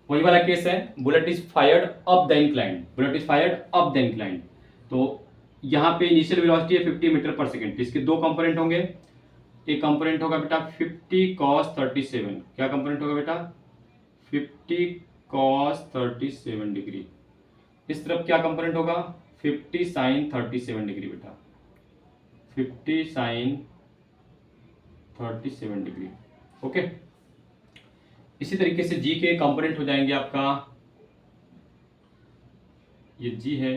वही वाला केस है. Bullet is fired up the incline. Bullet is fired up the incline. तो यहाँ पे इनिशियल वेलोसिटी है 50 मीटर पर सेकेंड. इसके दो कंपोनेंट होंगे. एक कंपोनेंट होगा बेटा 50 cos 37. क्या कंपोनेंट होगा बेटा 50 cos 37 डिग्री. इस तरफ क्या कंपोनेंट होगा 50 sin 37 डिग्री बेटा. 50 sin 37 डिग्री. ओके. इसी तरीके से जी के कंपोनेंट हो जाएंगे आपका. ये जी है.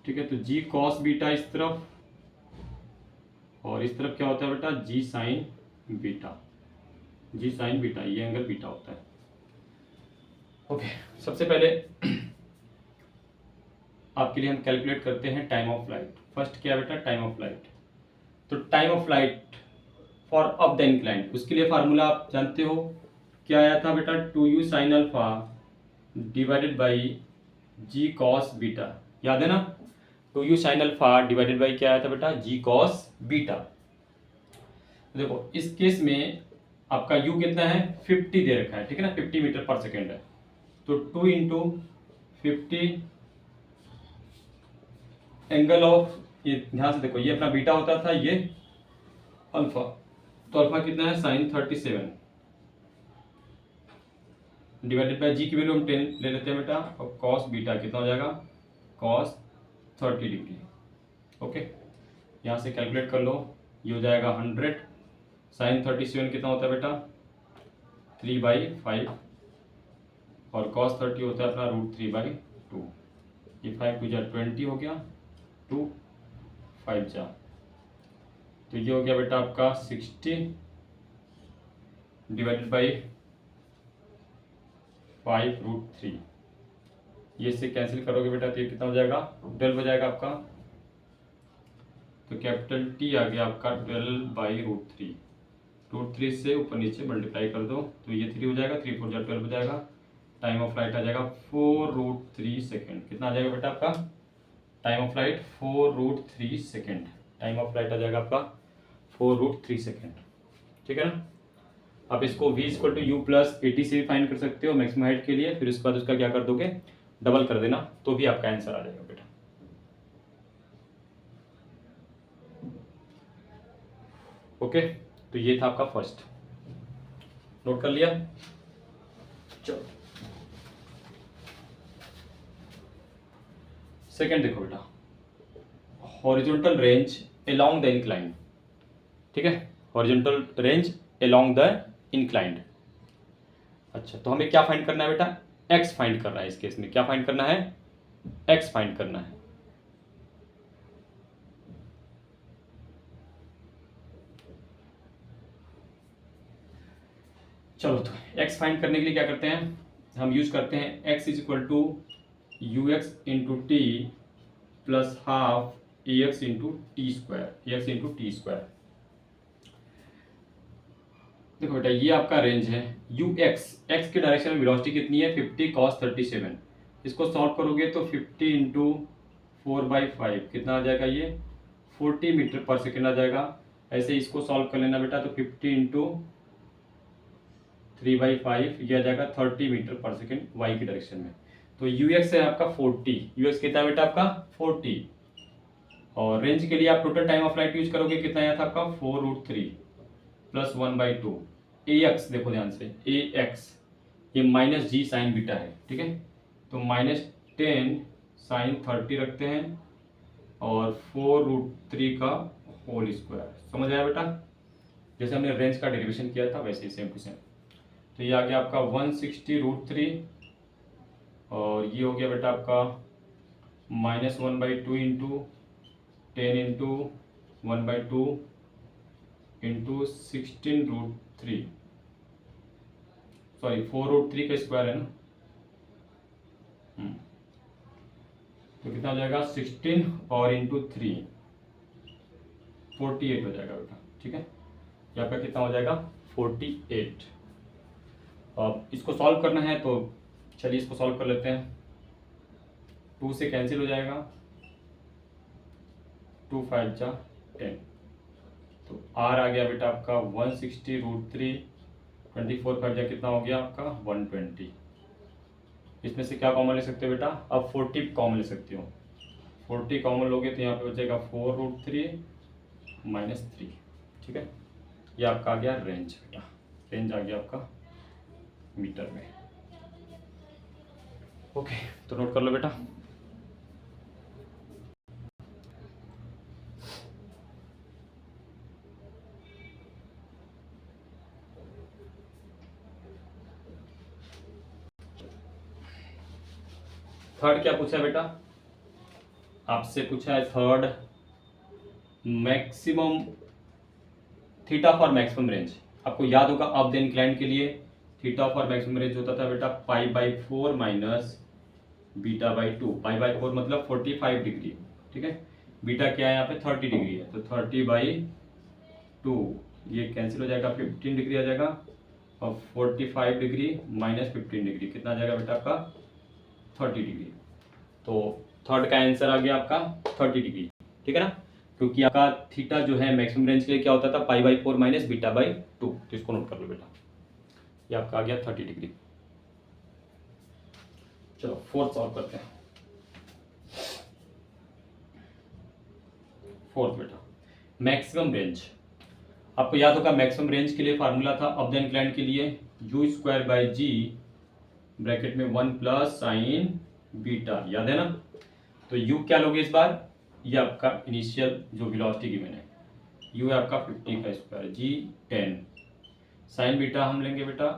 ठीक है. तो जी cos बीटा इस तरफ और इस तरफ क्या होता है बेटा जी साइन बीटा. जी साइन बीटा ये एंगल बीटा होता है. ओके. सबसे पहले आपके लिए हम कैलकुलेट करते हैं टाइम ऑफ फ्लाइट. फर्स्ट क्या बेटा टाइम ऑफ फ्लाइट. तो time of flight for up the incline उसके लिए फार्मूला आप जानते हो. क्या आया था बेटा 2u sine alpha divided by g cos beta. याद है ना 2u sine alpha divided by क्या आया था बेटा जी कॉस बीटा. देखो इस केस में आपका u कितना है 50 दे रखा है. ठीक है ना 50 मीटर पर सेकेंड है. तो 2 इंटू 50 एंगल ऑफ ये ध्यान से देखो ये अपना बीटा होता था ये अल्फा. तो अल्फा कितना है साइन 37 डिवाइडेड बाय जी की वैल्यू हम 10 ले लेते हैं बेटा. और कॉस बीटा कितना हो जाएगा कॉस 30 डिग्री. ओके. यहाँ से कैलकुलेट कर लो. ये हो जाएगा 100. साइन 37 कितना होता है बेटा 3/5 और कॉस 30 होता है अपना √3/2. ये 5 2 जा 20 हो गया. 2 5 जा तो ये हो गया बेटा आपका 60 डिवाइडेड बाई 5√3. ये इससे कैंसिल करोगे बेटा तो ये कितना हो जाएगा 12 हो जाएगा आपका. तो कैपिटल टी आ गया आपका 12/√3. √3 से ऊपर नीचे मल्टीप्लाई कर दो तो ये 3 हो जाएगा. 3 4 जा 12 हो जाएगा. टाइम ऑफ फ्लाइट आ जाएगा 4√3 सेकेंड. कितना आ जाएगा बेटा आपका time of flight 4√3 second. Time of flight आ जाएगा आपका 4√3 सेकेंड. ठीक है ना. आप इसको v equal to u plus 80 से भी फाइंड कर सकते हो मैक्सिमम हाइट के लिए. फिर उसके बाद उसका क्या कर दोगे डबल कर देना तो भी आपका आंसर आ जाएगा बेटा. ओके. तो ये था आपका फर्स्ट. नोट कर लिया। चलो सेकंड देखो बेटा, horizontal range along the incline, ठीक है, horizontal range along the inclined. अच्छा तो हमें क्या फाइंड करना है बेटा, एक्स फाइंड करना है। इस केस में क्या फाइंड करना है, एक्स फाइंड करना है। चलो तो एक्स फाइंड करने के लिए क्या करते हैं, हम यूज करते हैं x is equal to u x into t plus half a x into t square, a x into t square. देखो बेटा ये आपका रेंज है यू एक्स, एक्स की डायरेक्शन में वेलोसिटी कितनी है 50 cos 37। इसको सॉल्व करोगे तो 50 इंटू 4/5 कितना आ जाएगा, ये 40 मीटर पर सेकेंड आ जाएगा। ऐसे इसको सॉल्व कर लेना बेटा, तो 50 इंटू 3/5 ये आ जाएगा 30 मीटर पर सेकेंड वाई की डायरेक्शन में। तो यू एक्स है आपका 40, यू एक्स कितना है बेटा आपका 40। और रेंज के लिए आप total time of flight use करोगे, कितना आया था आपका 4√3 प्लस 1/2। ए एक्स देखो ध्यान से, ए एक्स ये माइनस जी साइन बीटा है, ठीक है, तो -10 साइन 30 रखते हैं और 4√3 का होल स्क्वायर। समझ आया बेटा, जैसे हमने रेंज का डेरिवेशन किया था वैसे ही सेम टू सेम। तो ये आ गया आपका 160√3 और ये हो गया बेटा आपका -1/2 इंटू 10 इंटू 1/2 इंटू 16√3, सॉरी 4√3 का स्क्वायर है ना। तो कितना हो जाएगा 16 और इंटू 3 48 हो जाएगा बेटा, ठीक है, ये आपका कितना हो जाएगा 48। अब इसको सॉल्व करना है तो चलिए इसको सॉल्व कर लेते हैं। 2 से कैंसिल हो जाएगा, 2 5 जा 10, तो आर आ गया बेटा आपका 160√3, 24 5 जा कितना हो गया आपका 120। इसमें से क्या कॉमन ले सकते हो बेटा, अब 40 कॉमन ले सकते हो। 40 कॉमन लोगे तो यहाँ पे बचेगा 4√3 -3, ठीक है, ये आपका आ गया रेंज बेटा, रेंज आ गया आपका मीटर में। ओके तो नोट कर लो बेटा। थर्ड क्या पूछा है बेटा, आपसे पूछा है third maximum theta for maximum range. आपको याद होगा अप द इंक्लाइन के लिए थीटा फॉर मैक्सिमम रेंज होता था बेटा π/4 माइनस β/2। π/4 मतलब 45 डिग्री, ठीक है, बीटा क्या है यहाँ पे 30 डिग्री है, तो 30/2 ये कैंसिल हो जाएगा, 15 डिग्री आ जाएगा और 45 डिग्री -15 डिग्री कितना आ जाएगा बेटा आपका 30 डिग्री। तो थर्ड का आंसर आ गया आपका 30 डिग्री, ठीक है ना, क्योंकि आपका थीटा जो है मैक्सिमम रेंज के लिए क्या होता था π/4 माइनस β/2। तो इसको नोट कर लो बेटा, ये आपका आ गया 30 डिग्री। चलो फोर्थ सॉल्व करते हैं। फोर्थ बेटा मैक्सिमम रेंज, आपको याद होगा मैक्सिमम रेंज के लिए फार्मूला था अप द इंक्लाइन के लिए u²/g ब्रैकेट में 1 प्लस साइन बीटा, याद है ना। तो u क्या लोगे इस बार, ये आपका इनिशियल जो वेलोसिटी गिवन है, u है आपका 50 का स्क्वायर, g 10, साइन बीटा हम लेंगे बेटा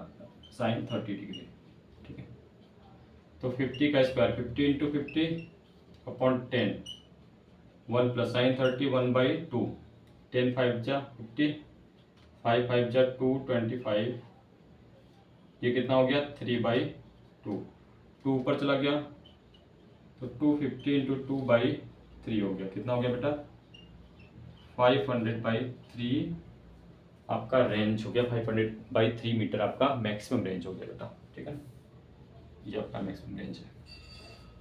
साइन 30 डिग्री, ठीक है, तो 50 का square 50 into 50 upon 10, 1 plus sign 30 1/2, 10 5 जा 50, 5 5 जा 2 25, ये कितना हो गया 3/2, 2 ऊपर चला गया तो 250 इंटू 2/3 हो गया, कितना हो गया बेटा 500/3 आपका रेंज हो गया, 500/3 मीटर आपका मैक्सिमम रेंज हो गया बेटा, ठीक है ना, ये आपका मैक्सिमम रेंज है।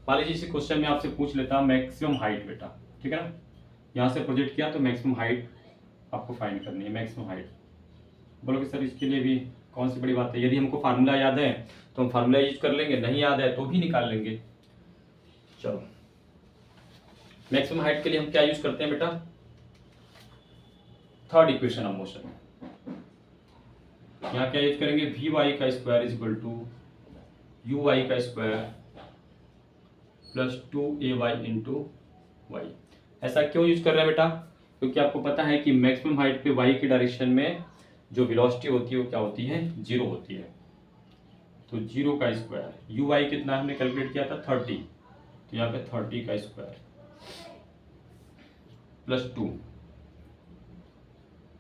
मान लीजिए इसी क्वेश्चन में आपसे पूछ लेता मैक्सिमम हाइट बेटा, ठीक है ना, यहाँ से प्रोजेक्ट किया तो मैक्सिमम हाइट आपको फाइंड करनी है, मैक्सिमम हाइट। बोलोगे सर इसके लिए भी कौन सी बड़ी बात है, यदि हमको फार्मूला याद है तो हम फार्मूला यूज कर लेंगे, नहीं याद है तो भी निकाल लेंगे। चलो मैक्सिमम हाइट के लिए हम क्या यूज करते हैं बेटा, थर्ड इक्वेशन ऑफ मोशन। यहाँ क्या यूज करेंगे, वी वाई का square is equal to u y का square plus 2ay into y. ऐसा क्यों यूज कर रहे हैं बेटा, क्योंकि आपको पता है कि मैक्सिमम हाइट पे y की डायरेक्शन में जो वेलोसिटी होती है वो क्या होती है, 0 होती है। तो 0 का स्क्वायर, यू वाई कितना हमने कैलकुलेट किया था 30, तो यहाँ पे 30 का स्क्वायर प्लस 2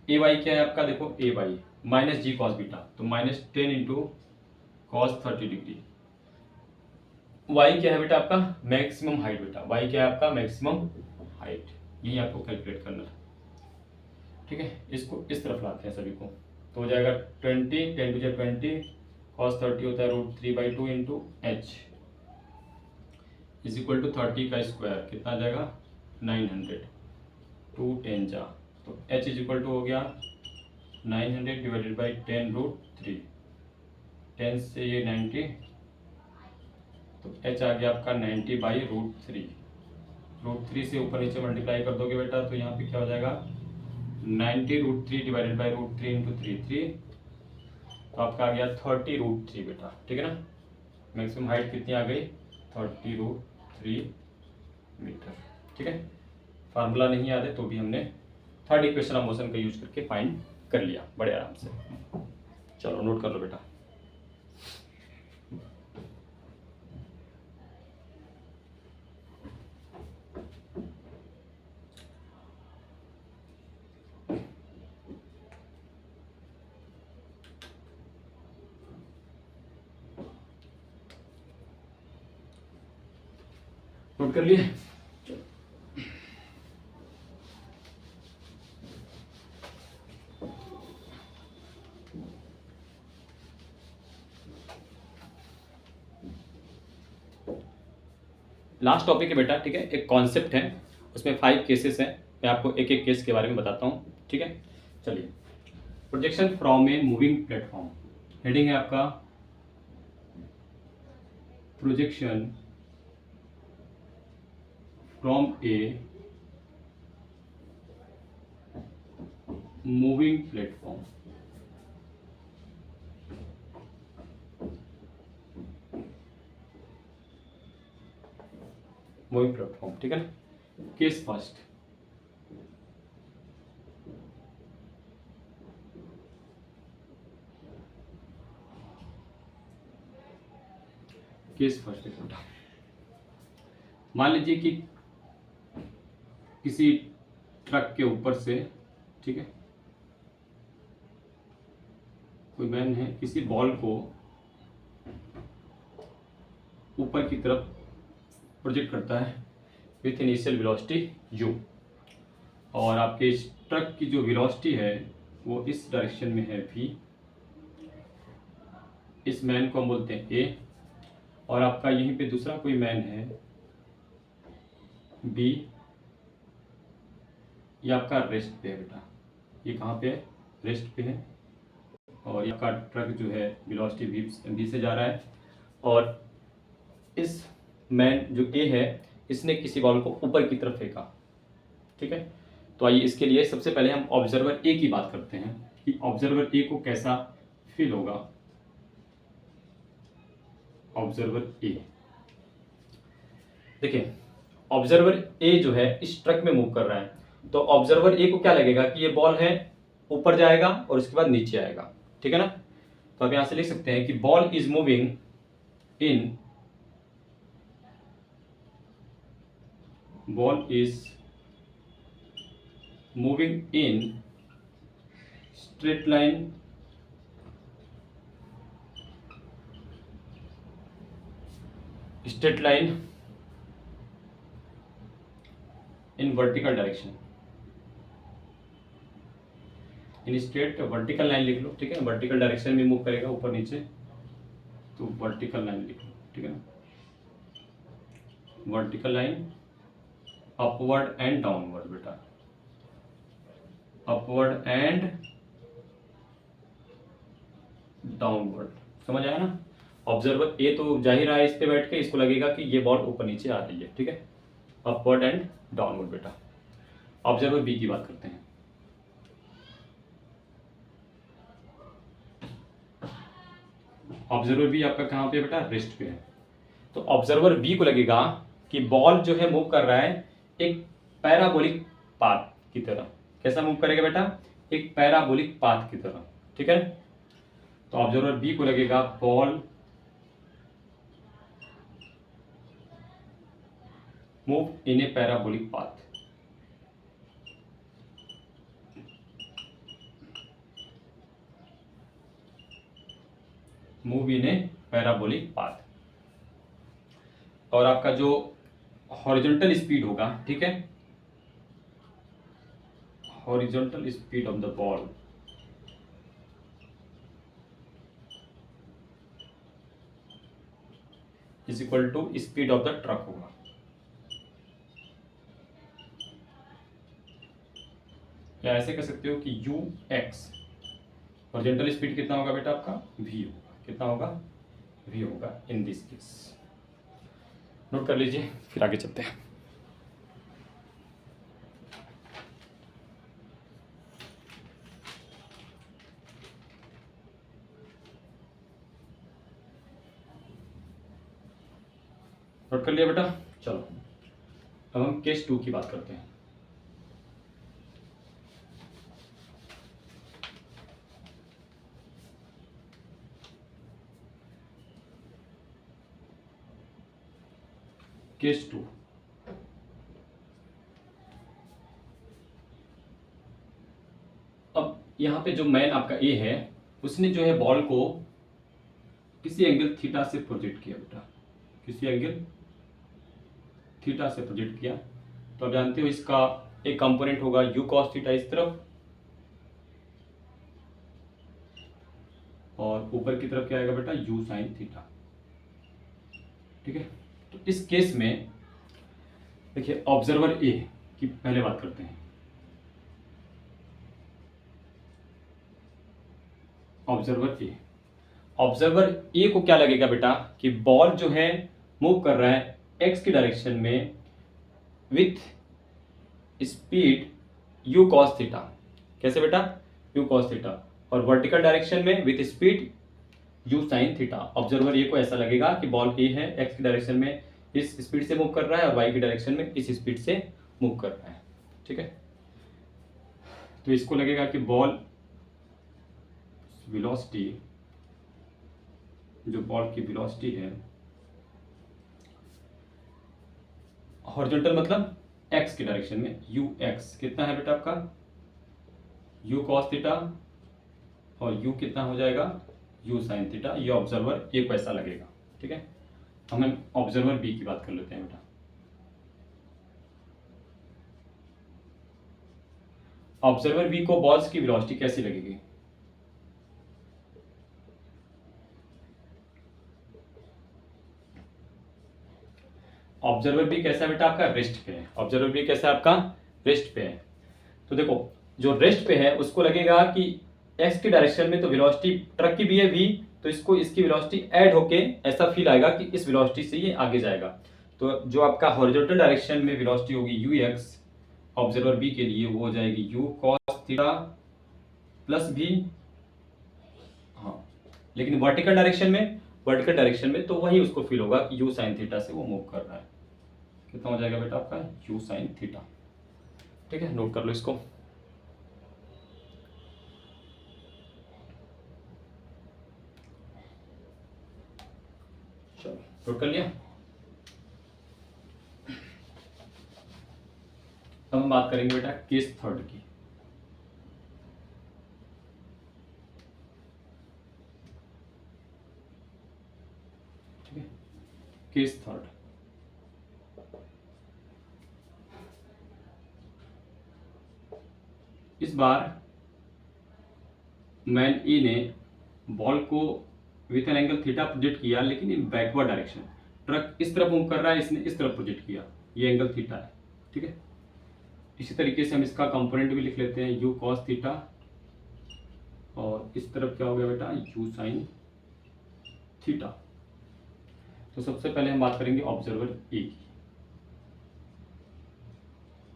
ए वाई क्या है आपका, देखो ए Y minus g cos beta, तो -10 इंटू कॉस 30 डिग्री। वाई क्या है बेटा आपका, मैक्सिमम हाइट बेटा, वाई क्या है आपका मैक्सिमम हाइट, यही आपको कैलकुलेट करना है। ठीक है, इसको इस तरफ लाते हैं सभी को, तो हो जाएगा 20, 10 टू 20 कॉस 30 होता है √3/2 into h is equal to 30 का स्क्वायर कितना आ जाएगा 900, 2 10 जा, तो h इज इक्वल टू हो गया 900 डिवाइडेड बाई 10√3, 10 से ये 90, तो h आ गया आपका 90/√3, √3 से ऊपर नीचे मल्टीप्लाई कर दोगे बेटा तो यहाँ पे क्या हो जाएगा 90√3 डिवाइडेड बाई √3 इंटू 3, तो आपका आ गया 30√3 बेटा। ठीक है ना, मैक्सिमम हाइट कितनी आ गई 30√3 मीटर। ठीक है, फार्मूला नहीं याद है तो भी हमने थर्ड इक्वेशन ऑफ मोशन का यूज करके फाइंड कर लिया बड़े आराम से। चलो नोट कर लो बेटा। नोट कर लिए, लास्ट टॉपिक है बेटा। ठीक है, एक कॉन्सेप्ट है, उसमें 5 केसेस हैं, मैं आपको एक एक केस के बारे में बताता हूँ। ठीक है, चलिए। Projection from a moving platform, heading है आपका projection from a moving platform. Moving platform, ठीक है ना। केस फर्स्ट, केस फर्स्ट बेटा, मान लीजिए कि किसी ट्रक के ऊपर से, ठीक है, कोई मैन है किसी बॉल को ऊपर की तरफ प्रोजेक्ट करता है विथ इनिशियल वेलोसिटी u, और आपके इस ट्रक की जो वेलोसिटी है वो इस डायरेक्शन में है v, इस मैन को हम बोलते हैं a, और आपका यहीं पे दूसरा कोई मैन है b, ये आपका रेस्ट पे है बेटा, ये कहाँ पे है रेस्ट पे है, और ये आपका ट्रक जो है वेलोसिटी v से जा रहा है, और इस मैन जो ए है इसने किसी बॉल को ऊपर की तरफ फेंका। ठीक है, तो आइए इसके लिए सबसे पहले हम ऑब्जर्वर ए की बात करते हैं कि ऑब्जर्वर ए को कैसा फील होगा। ऑब्जर्वर ए, देखिए ऑब्जर्वर ए जो है इस ट्रक में मूव कर रहा है, तो ऑब्जर्वर ए को क्या लगेगा कि ये बॉल है ऊपर जाएगा और उसके बाद नीचे आएगा। ठीक है ना, तो आप यहां से लिख सकते हैं कि ball is moving in, ball is moving in straight line in vertical direction, in straight vertical line लिख लो। ठीक है, वर्टिकल डायरेक्शन में मूव करेगा ऊपर नीचे, तो वर्टिकल लाइन लिख लो। ठीक है ना, vertical line upward and downward बेटा, अपवर्ड एंड डाउनवर्ड, समझ आया ना। ऑब्जर्वर ए तो जाहिर है इस पे बैठ के इसको लगेगा कि ये बॉल ऊपर नीचे आ रही है। ठीक है, अपवर्ड एंड डाउनवर्ड बेटा। ऑब्जर्वर बी की बात करते हैं। ऑब्जर्वर बी आपका कहाँ पे बेटा, रेस्ट पे है। तो ऑब्जर्वर बी को लगेगा कि बॉल जो है मूव कर रहा है एक पैराबोलिक पाथ की तरह। कैसा मूव करेगा बेटा, एक पैराबोलिक पाथ की तरह, ठीक है। तो ऑब्जर्वर बी को लगेगा ball move in a parabolic path. Move in a parabolic path. और आपका जो हॉरिजॉन्टल स्पीड होगा, ठीक है, horizontal speed of the ball is equal to speed of the truck होगा। या ऐसे कह सकते हो कि यू एक्स, हॉरिजॉन्टल स्पीड कितना होगा बेटा आपका, वी होगा। कितना होगा, वी होगा इन दिस केस। नोट कर लीजिए, फिर आगे चलते हैं। नोट कर लिया बेटा, चलो अब हम केस 2 की बात करते हैं। केस 2, अब यहाँ पे जो मैन आपका ए है, उसने जो है बॉल को किसी एंगल थीटा से प्रोजेक्ट किया बेटा, किसी एंगल थीटा से प्रोजेक्ट किया। तो आप जानते हो इसका एक कंपोनेंट होगा यू कॉस थीटा इस तरफ, और ऊपर की तरफ क्या आएगा बेटा, यू साइन थीटा, ठीक है। तो इस केस में देखिए ऑब्जर्वर ए की पहले बात करते हैं। ऑब्जर्वर ए को क्या लगेगा बेटा कि बॉल जो है मूव कर रहा है एक्स की डायरेक्शन में with speed u cos theta. कैसे बेटा, यू कॉस थीटा, और वर्टिकल डायरेक्शन में with speed u sine theta. Observer A को ऐसा लगेगा कि बॉल ए है, एक्स की डायरेक्शन में इस स्पीड से मूव कर रहा है और वाई की डायरेक्शन में इस स्पीड से मूव कर रहा है, ठीक है। तो इसको लगेगा कि बॉल वेलोसिटी, जो बॉल की वेलोसिटी है, हॉरिजॉन्टल मतलब एक्स की डायरेक्शन में, यू एक्स कितना है बेटा आपका, यू कॉस थीटा, और यू कितना हो जाएगा, यू साइन थीटा। ये ऑब्जर्वर ए को ऐसा लगेगा, ठीक है। हम ऑब्जर्वर बी की बात कर लेते हैं बेटा। ऑब्जर्वर बी को बॉल्स की वेलोसिटी कैसी लगेगी, ऑब्जर्वर बी कैसा है बेटा आपका, रेस्ट पे है। ऑब्जर्वर बी कैसा है आपका, रेस्ट पे है। तो देखो जो रेस्ट पे है उसको लगेगा कि एक्स की डायरेक्शन में तो वेलोसिटी ट्रक की भी है वी, तो इसको इसकी वेलोसिटी ऐड होके ऐसा फील आएगा कि इस वेलोसिटी से ये आगे जाएगा। तो जो आपका हॉरिजॉन्टल डायरेक्शन में वेलोसिटी होगी यू एक्स ऑब्जर्वर बी के लिए, वो हो जाएगी यू कॉस थीटा प्लस भी, हाँ, लेकिन वर्टिकल डायरेक्शन में तो वही उसको फील होगा कि यू साइन थीटा से वो मूव कर रहा है। कितना हो जाएगा बेटा आपका, यू साइन थीटा, ठीक है। नोट कर लो इसको। चलो नोट कर लिया। अब हम बात करेंगे बेटा केस 3 की। ठीक है, केस 3। इस बार मैन ए ने बॉल को with an angle theta project किया, लेकिन इन बैकवर्ड डायरेक्शन। ट्रक इस तरफ मूव कर रहा है, इसने इस तरफ प्रोजेक्ट किया, ये एंगल थीटा है, ठीक है। इसी तरीके से हम इसका कंपोनेंट भी लिख लेते हैं, यू कॉस थीटा, और इस तरफ क्या हो गया बेटा, यू साइन थीटा। तो सबसे पहले हम बात करेंगे ऑब्जर्वर ए की।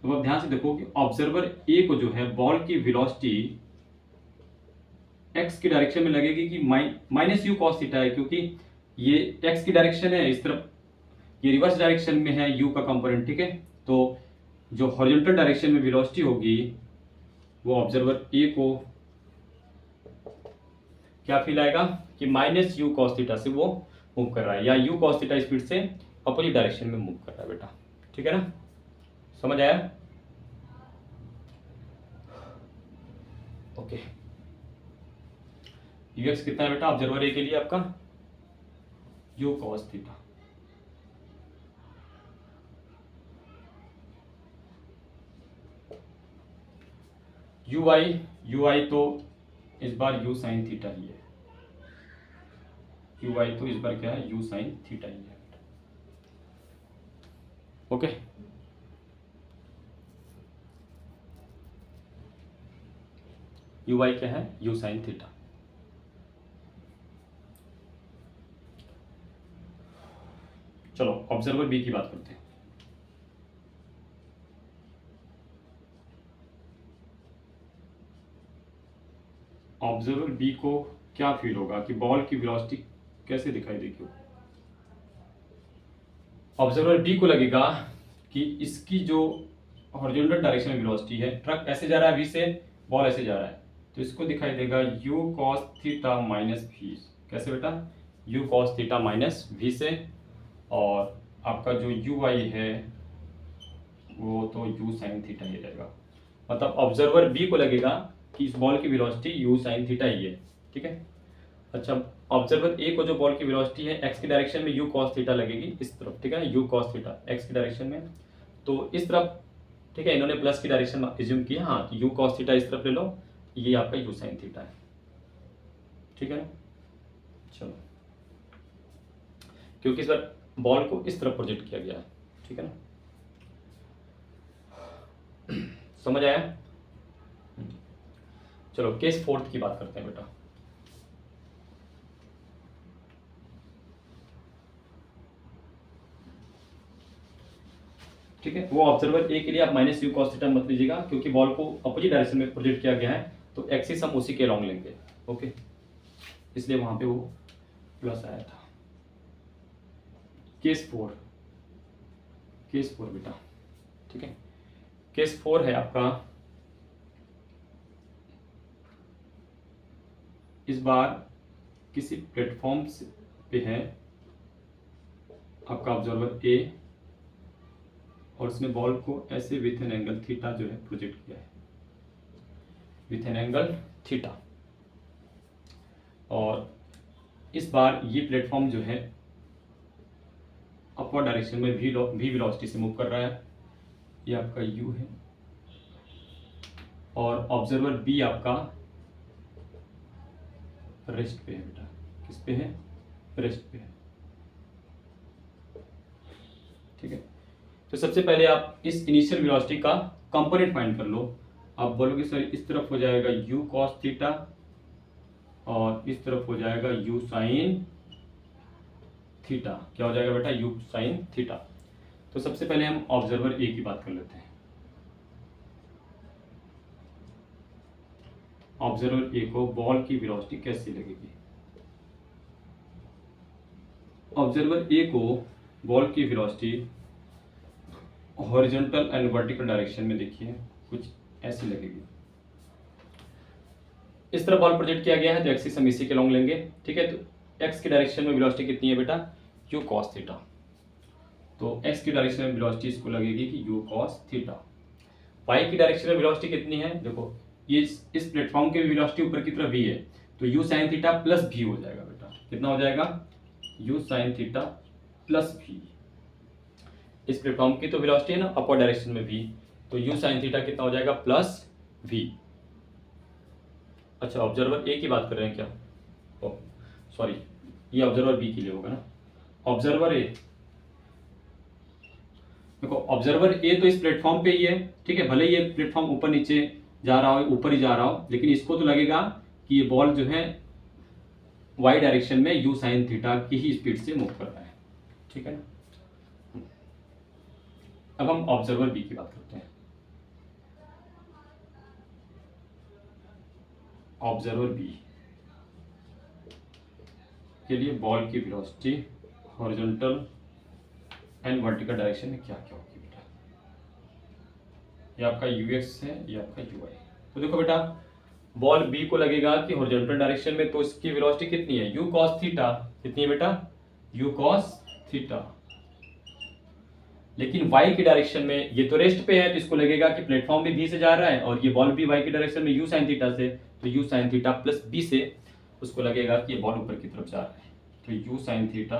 तो अब ध्यान से देखो कि ऑब्जर्वर ए को जो है बॉल की वेलोसिटी एक्स की डायरेक्शन में लगेगी कि माइनस यू कॉस थीटा है, क्योंकि ये एक्स की डायरेक्शन है, इस तरफ ये रिवर्स डायरेक्शन में है यू का कंपोनेंट, ठीक है। तो जो हॉरिजॉन्टल डायरेक्शन में वेलोसिटी होगी वो ऑब्जर्वर ए को क्या फील आएगा कि माइनस यू कॉस थीटा से वो मूव कर रहा है, या यू कॉस थीटा स्पीड से अपोजिट डायरेक्शन में मूव कर रहा है बेटा, ठीक है ना, समझ आया? ओके, यूएक्स कितना है बेटा ऑब्जर्वर ए के लिए आपका? You cos theta. यू आई तो इस बार यू साइन थीटा ही है, यू आई तो इस बार क्या है, यू साइन थीटा ही है। ओके, यू आई क्या है, यू साइन थीटा। चलो ऑब्जर्वर बी की बात करते हैं। ऑब्जर्वर बी को क्या फील होगा कि बॉल की वेलोसिटी कैसे दिखाई देगी? ऑब्जर्वर बी को लगेगा कि इसकी जो हॉरिजॉन्टल डायरेक्शन में वेलोसिटी है, ट्रक ऐसे जा रहा है वी से, बॉल ऐसे जा रहा है, तो इसको दिखाई देगा u cos theta minus v. कैसे बेटा? U cos theta minus v से, और आपका जो यू आई है वो तो यू साइन थीटा ही रहेगा। मतलब ऑब्जर्वर बी को लगेगा कि इस बॉल की वेलोसिटी यू साइन थीटा ही है, ठीक है। अच्छा, ऑब्जर्वर ए को जो बॉल की वेलोसिटी है एक्स की डायरेक्शन में यू कॉस थीटा लगेगी इस तरफ, ठीक है ना, यू कॉस थीटा एक्स की डायरेक्शन में, तो इस तरफ, ठीक है, इन्होंने प्लस की डायरेक्शन एज्यूम किया, हाँ, तो यू कॉस थीटा इस तरफ ले लो, ये आपका यू साइन थीटा है, ठीक है ना। चलो, क्योंकि इस बार बॉल को इस तरफ प्रोजेक्ट किया गया है, ठीक है ना, समझ आया? चलो केस फोर्थ की बात करते हैं बेटा। ठीक है, वो ऑब्जर्वर ए के लिए आप माइनस यू कॉस थीटा मत लीजिएगा, क्योंकि बॉल को अपोजिट डायरेक्शन में प्रोजेक्ट किया गया है, तो एक्सिस हम उसी के लॉन्ग लेंगे, ओके, इसलिए वहां पे वो प्लस आया था। केस फोर बेटा, ठीक है, केस 4 है आपका, इस बार किसी प्लेटफॉर्म पे है आपका ऑब्जर्वर ए, और उसने बॉल को ऐसे विथ एन एंगल थीटा जो है प्रोजेक्ट किया है, विथ एन एंगल थीटा, और इस बार ये प्लेटफॉर्म जो है अपवर्ड डायरेक्शन में भी वेलोसिटी से मूव कर रहा है, ये आपका यू है, और ऑब्जर्वर बी आपका रेस्ट पे है बेटा, किस पे है, रेस्ट पे है, ठीक है। तो सबसे पहले आप इस इनिशियल वेलोसिटी का कंपोनेंट फाइंड कर लो। आप बोलोगे सर इस तरफ हो जाएगा u cos थीटा, और इस तरफ हो जाएगा u साइन थीटा। क्या हो जाएगा बेटा? u sine theta. तो सबसे पहले हम ऑब्जर्वर ए की बात कर लेते हैं। ऑब्जर्वर ए को बॉल की वेलोसिटी कैसी लगेगी? ऑब्जर्वर ए को बॉल की velocity horizontal and vertical direction में देखिए कुछ ऐसी लगेगी। इस तरह बॉल प्रोजेक्ट किया गया है, तो एक्सिस हम इसी के लॉन्ग लेंगे, ठीक है। तो एक्स की डायरेक्शन में वेलोसिटी कितनी है बेटा? U cos theta. तो एक्स की डायरेक्शन में वेलोसिटी इसको लगेगी कि यू कॉस थीटा। वाई की डायरेक्शन में वेलोसिटी कितनी है? देखो, ये इस प्लेटफॉर्म की वेलोसिटी ऊपर की तरफ वी है, तो यू साइन थीटा प्लस भी हो जाएगा बेटा। कितना हो जाएगा? यू साइन थीटा प्लस भी। इस प्लेटफॉर्म की तो वेलोसिटी है ना अपवर्ड डायरेक्शन में भी, तो यू साइन थीटा कितना हो जाएगा? प्लस भी। अच्छा, ऑब्जर्वर ए की बात कर रहे हैं क्या? ओ सॉरी, ये ऑब्जर्वर बी के लिए होगा ना। ऑब्जर्वर ए, देखो ऑब्जर्वर ए तो इस प्लेटफॉर्म पे ही है, ठीक है, भले ये प्लेटफॉर्म ऊपर नीचे जा रहा हो, ऊपर ही जा रहा हो, लेकिन इसको तो लगेगा कि ये बॉल जो है वाई डायरेक्शन में यू साइन थीटा की ही स्पीड से मूव कर रहा है, ठीक है ना। अब हम ऑब्जर्वर बी की बात करते हैं। ऑब्जर्वर बी, के लिए बॉल की velocity horizontal and vertical direction में क्या क्या होगी बेटा? ये आपका ux है, ये आपका uy। तो देखो बेटा, बॉल b को लगेगा कि हॉरिजॉन्टल डायरेक्शन में, तो इसकी वेलोसिटी कितनी है? u cos theta. कितनी है बेटा? u cos theta. लेकिन y की डायरेक्शन में, ये तो रेस्ट पे है तो इसको लगेगा कि प्लेटफॉर्म भी b से जा रहा है और ये बॉल भी y की डायरेक्शन में u sin थीटा से, तो u sin theta plus b से उसको लगेगा कि ये बॉल ऊपर की तरफ जा रहा है, तो u sin theta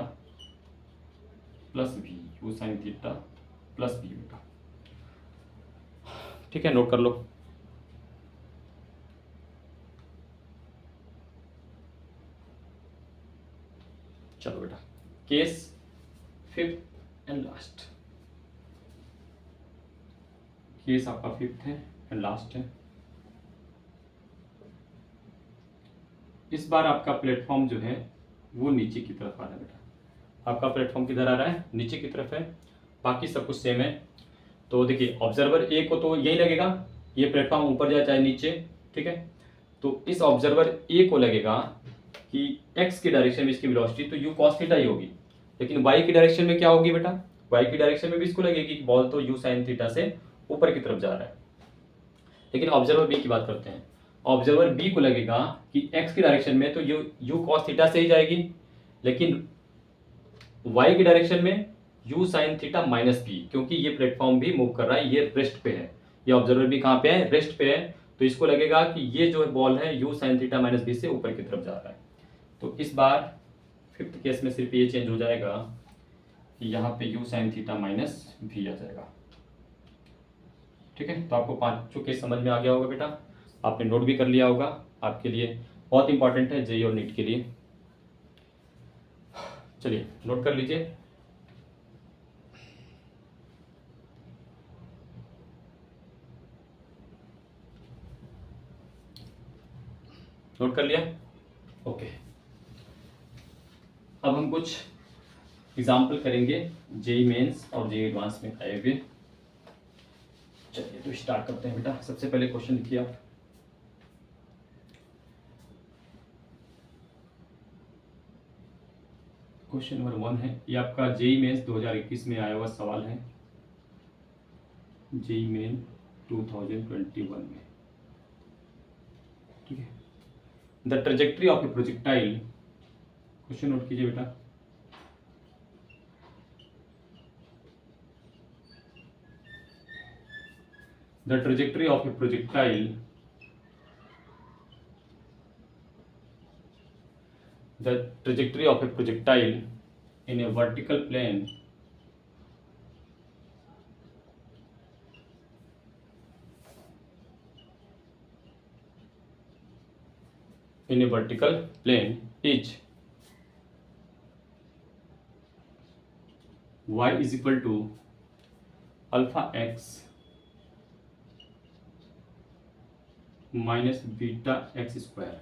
plus b, u sin theta plus b बेटा। ठीक है, नोट कर लो। चलो बेटा, case fifth and last. Case आपका फिफ्थ है एंड लास्ट है। इस बार आपका प्लेटफॉर्म जो है वो नीचे की तरफ आ रहा है बेटा। आपका प्लेटफॉर्म किधर आ रहा है? नीचे की तरफ है। बाकी सब कुछ सेम है। तो देखिए, ऑब्जर्वर ए को तो यही लगेगा, ये प्लेटफॉर्म ऊपर जाए चाहे नीचे, ठीक है। तो इस ऑब्जर्वर ए को लगेगा कि एक्स की डायरेक्शन में इसकी वेलोसिटी तो यू कॉस थीटा ही होगी, लेकिन वाई की डायरेक्शन में क्या होगी बेटा? वाई की डायरेक्शन में भी इसको लगेगी कि बॉल तो यू साइन थीटा से ऊपर की तरफ जा रहा है। लेकिन ऑब्जर्वर बी की बात करते हैं। ऑब्जर्वर बी को लगेगा कि एक्स की डायरेक्शन में तो यू कॉस थीटा से ही जाएगी, लेकिन वाई की डायरेक्शन में u sine theta minus b, क्योंकि ये प्लेटफॉर्म भी मूव कर रहा है, ये रेस्ट पे है, ये ऑब्जर्वर भी कहाँ पे है? रेस्ट पे है। तो इसको लगेगा कि ये जो बॉल है u sine theta minus b से ऊपर की तरफ जा रहा है। तो इस बार फिफ्थ केस में सिर्फ ये चेंज हो जाएगा कि यहाँ पे यू साइन थीटा माइनस भी आ जाएगा। ठीक है, तो आपको पांचों केस समझ में आ गया होगा बेटा, आपने नोट भी कर लिया होगा। आपके लिए बहुत इंपॉर्टेंट है जेईई और नीट के लिए। चलिए नोट कर लीजिए। नोट कर लिया? ओके, अब हम कुछ एग्जाम्पल करेंगे जेईई मेंस और जेईई एडवांस में आए हुए। चलिए तो स्टार्ट करते हैं बेटा। सबसे पहले क्वेश्चन लिखिए आप। क्वेश्चन नंबर 1 है, ये आपका जेईई मेंस 2021 में आया हुआ सवाल है, जेईई मेन 2021 में। ठीक है, the trajectory of A projectile, question note कीजिए बेटा। The trajectory of a projectile, the trajectory of a projectile in a vertical plane is y is equal to alpha x minus beta x square,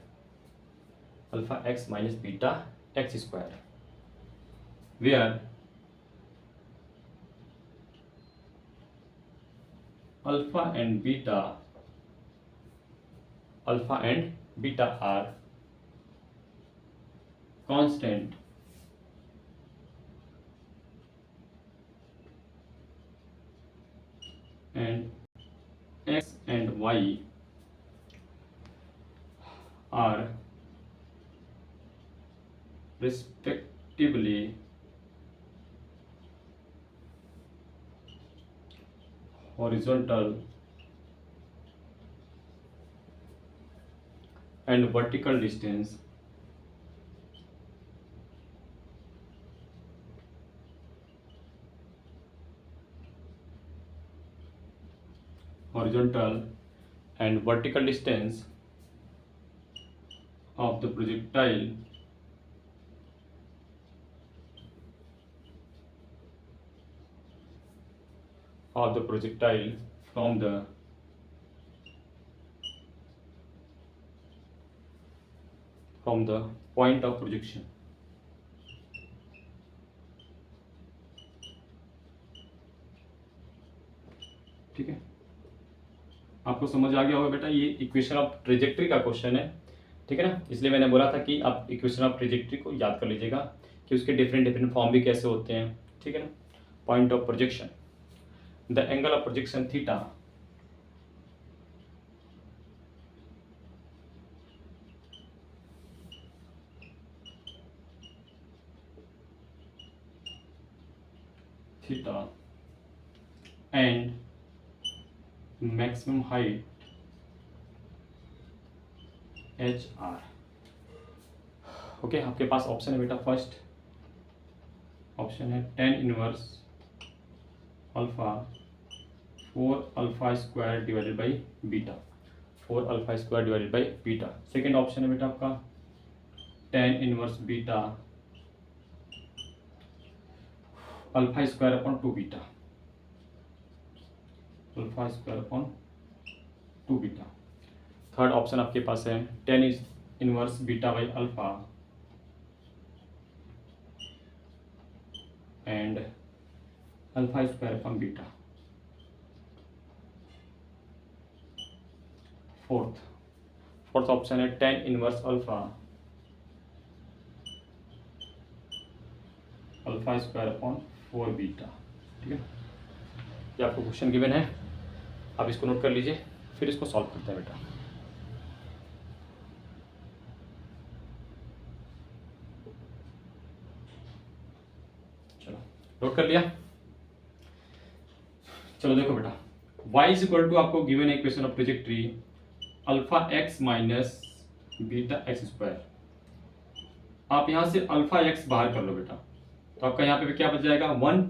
alpha x minus beta x square, where alpha and beta are constant and x and y are respectively horizontal and vertical distance of the projectile from the point of projection। ठीक है, आपको समझ आ गया होगा बेटा। ये इक्वेशन ऑफ ट्रेजेक्ट्री का क्वेश्चन है, ठीक है ना। इसलिए मैंने बोला था कि आप इक्वेशन ऑफ ट्रेजेक्ट्री को याद कर लीजिएगा कि उसके डिफरेंट डिफरेंट फॉर्म भी कैसे होते हैं, ठीक है ना। Point of projection, the angle of projection theta and maximum height HR। Okay, आपके पास ऑप्शन है बेटा, फर्स्ट ऑप्शन है tan inverse alpha 4 alpha square divided by beta, 4 alpha square divided by beta. Second option है बेटा आपका tan inverse beta alpha square upon 2 beta, alpha square upon 2 beta. Third option आपके पास है tan inverse beta by alpha and alpha square upon beta. Fourth option है tan inverse alpha square upon 4 beta. ठीक है, ये आपको क्वेश्चन गिवन है, आप इसको नोट कर लीजिए, फिर इसको सॉल्व करते हैं बेटा। चलो नोट कर लिया। चलो देखो बेटा, y इज इक्वल टू आपको गिवन है equation of trajectory alpha x minus beta x square. आप यहाँ से अल्फा x बाहर कर लो बेटा, तो आपका यहाँ पे क्या बच जाएगा 1,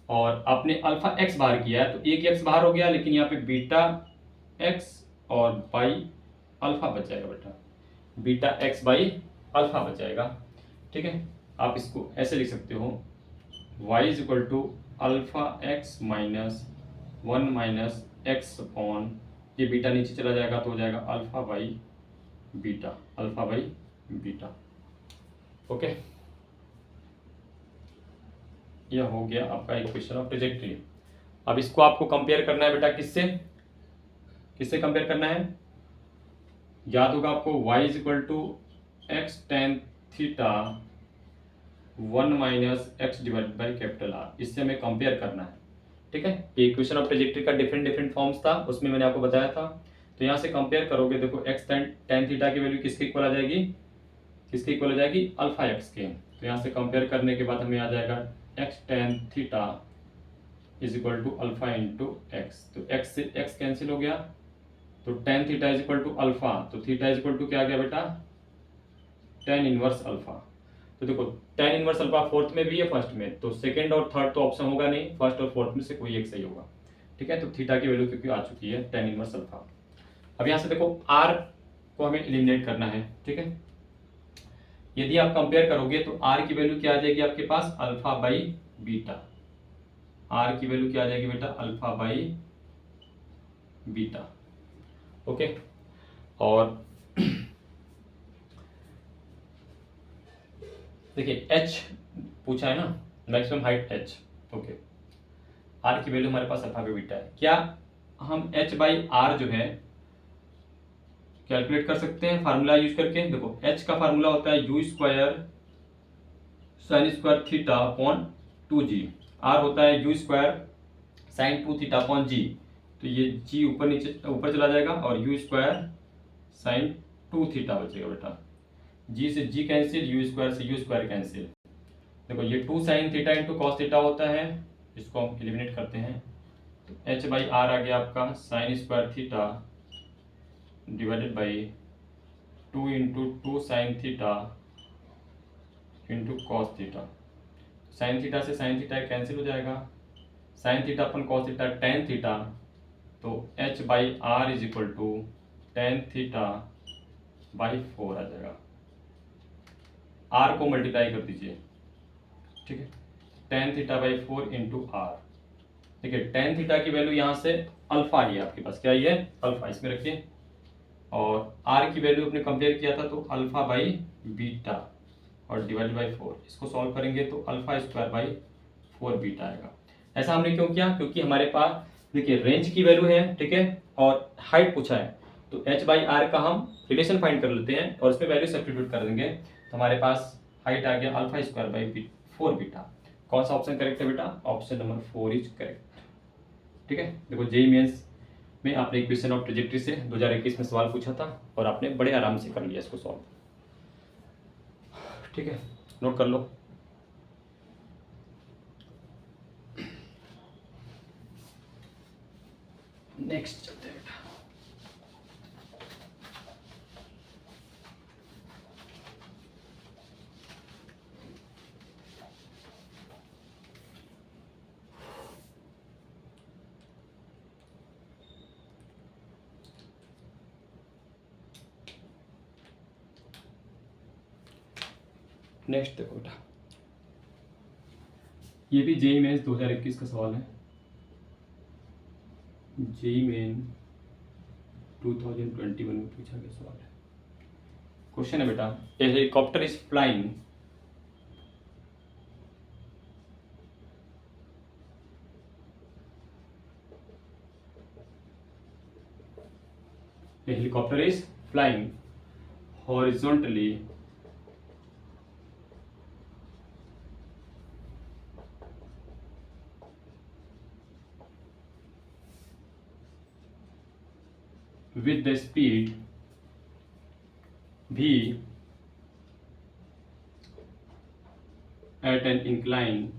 और आपने अल्फा x बाहर किया है तो एक x बाहर हो गया, लेकिन यहाँ पे बीटा x और बाई अल्फा बच जाएगा बेटा, बीटा x बाई अल्फा बच जाएगा। ठीक है, आप इसको ऐसे लिख सकते हो y is equal to alpha x minus 1 minus x upon, ये बीटा नीचे चला जाएगा तो हो जाएगा alpha by beta, alpha by beta. Okay, यह हो गया आपका इक्वेशन ऑफ ट्रेजेक्ट्री। अब इसको आपको कंपेयर करना है बेटा, किससे कंपेयर करना है, याद होगा आपको y is equal to x tan theta 1 minus x divide by capital R, इससे हमें कंपेयर करना है। ठीक है, ये इक्वेशन ऑफ ट्रेजेक्ट्री का डिफरेंट फॉर्म्स था, उसमें मैंने आपको बताया था। तो यहाँ से कंपेयर करोगे, देखो एक्स टेन थीटा की वैल्यू किसके इक्वल आ जाएगी, किसके इक्वल आ जाएगी, अल्फा एक्स के। तो यहाँ से कंपेयर करने के बाद हमें आ जाएगा x tan theta is equal to alpha into x, तो एक्स से एक्स कैंसिल हो गया, तो tan theta is equal to alpha, तो थीटा इज इक्वल टू क्या आ गया बेटा, टेन इनवर्स अल्फा। तो देखो टेन इनवर्स अल्फा फोर्थ में भी है फर्स्ट में, तो सेकंड और थर्ड तो ऑप्शन होगा नहीं, फर्स्ट और फोर्थ में से कोई एक सही होगा। ठीक है, तो थीटा की वैल्यू क्योंकि आ चुकी है टेन इनवर्स अल्फा। अब यहाँ से देखो आर को हमें एलिमिनेट करना है। ठीक है, यदि आप कंपेयर करोगे तो आर की वैल्यू क्या आ जाएगी आपके पास, अल्फा बाई बीटा, आर की वैल्यू क्या आ जाएगी बेटा, अल्फा बाई बीटा। ओके, और देखिए h पूछा है ना, maximum height h। Okay, r की वैल्यू हमारे पास अल्फा बाई बीटा है, क्या हम h बाई आर जो है कैलकुलेट कर सकते हैं फार्मूला यूज करके। देखो h का फार्मूला होता है u square sine square theta upon 2g, r होता है u square sine 2 theta upon g, तो ये g ऊपर नीचे ऊपर चला जाएगा और यू स्क्वायर साइन 2 थीटा बचेगा बेटा, g से g कैंसिल, यू स्क्वायर से यू स्क्वायर कैंसिल। देखो ये 2 sine theta into cos theta होता है, इसको हम एलिमिनेट करते हैं, तो h बाई आर आ गया आपका sine square theta divided by 2 into 2 sine theta into cos theta. Sine theta से साइन थीटा कैंसिल हो जाएगा, sine theta upon cos theta tan theta, तो h by R is equal to tan theta by 4 आ जाएगा। r को मल्टीप्लाई कर दीजिए, ठीक है, tan theta by 4 into R. देखिए टेन थीटा की वैल्यू यहाँ से अल्फा ही है आपके पास, क्या ये अल्फा, इसमें रखिए, और r की वैल्यू अपने कंपेयर किया था तो अल्फा बाई बीटा और डिवाइड बाई 4, इसको सॉल्व करेंगे तो अल्फा स्क्वायर बाई 4 बीटा आएगा। ऐसा हमने क्यों किया, क्योंकि हमारे पास देखिए रेंज की वैल्यू है, ठीक है, और हाइट पूछा है, तो h/r का हम रिलेशन फाइंड कर लेते हैं और उसमें वैल्यू सब्स्टिट्यूट कर देंगे, तो हमारे पास हाइट आ गया α² 4 बीटा। कौन सा ऑप्शन करेक्ट है बेटा? Option number 4 is correct. ठीक है, देखो जेईई मेंस में आपने इक्वेशन ऑफ ट्रेजेक्टरी से 2021 में सवाल पूछा था और आपने बड़े आराम से कर लिया इसको सॉल्व। ठीक है, नोट कर लो। नेक्स्ट चलते हैं बेटा। नेक्स्ट देखो बेटा, ये भी जेईई मेंस 2021 का सवाल है। जेईई मेन 2021 में पूछा गया सवाल है। क्वेश्चन है बेटा, a helicopter is flying a helicopter is flying horizontally with the speed v at an incline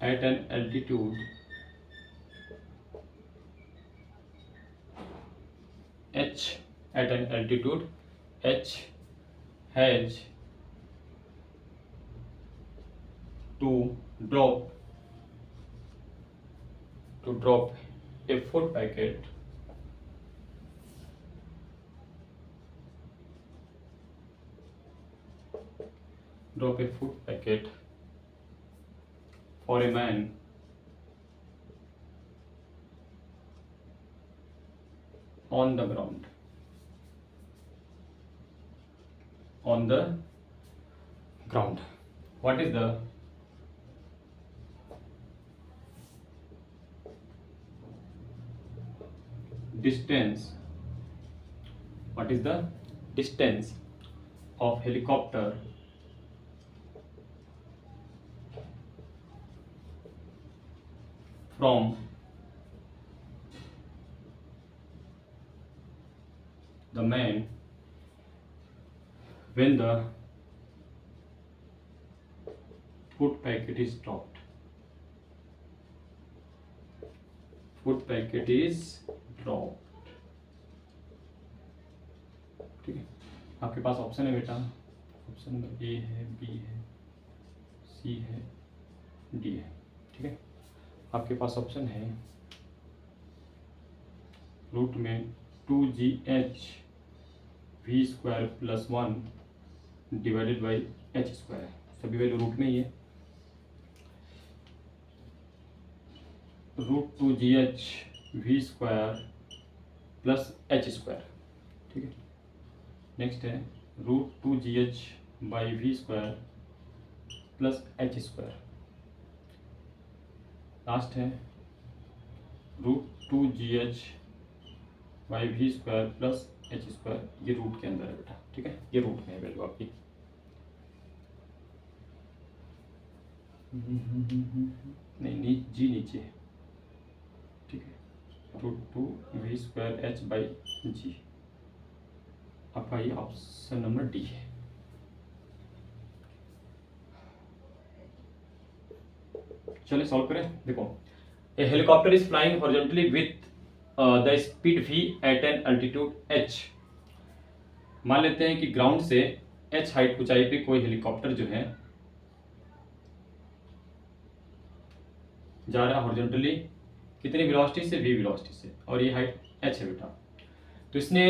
at an altitude h has to drop a food packet for a man on the ground. What is the distance? What is the distance of helicopter from the man when the food packet is dropped? Food packet is dropped. ठीक है, आपके पास ऑप्शन है बेटा, ऑप्शन नंबर ए है, बी है, सी है, डी है। ठीक है, आपके पास ऑप्शन है रूट में 2gh v² + 1 divided by h², सभी वैल्यू रूट में ही है। √2gh v² + h²। ठीक है, नेक्स्ट है √2gh v² + h²। लास्ट है √2gh v² + h²। ये रूट के अंदर है बेटा। ठीक है, ये रूट में है वैल्यू आपकी। नहीं, जी नीचे है। ठीक है, √2v²h/g आपका ये ऑप्शन नंबर डी है। चलिए सॉल्व करें। देखो, a helicopter is flying horizontally with the speed v at an altitude h। मान लेते हैं कि ग्राउंड से h हाइट ऊंचाई पे कोई हेलीकॉप्टर जो है जा रहा है हॉरिजॉन्टली, कितनी वेलोसिटी से? v वेलोसिटी से, और ये हाइट h है बेटा। तो इसने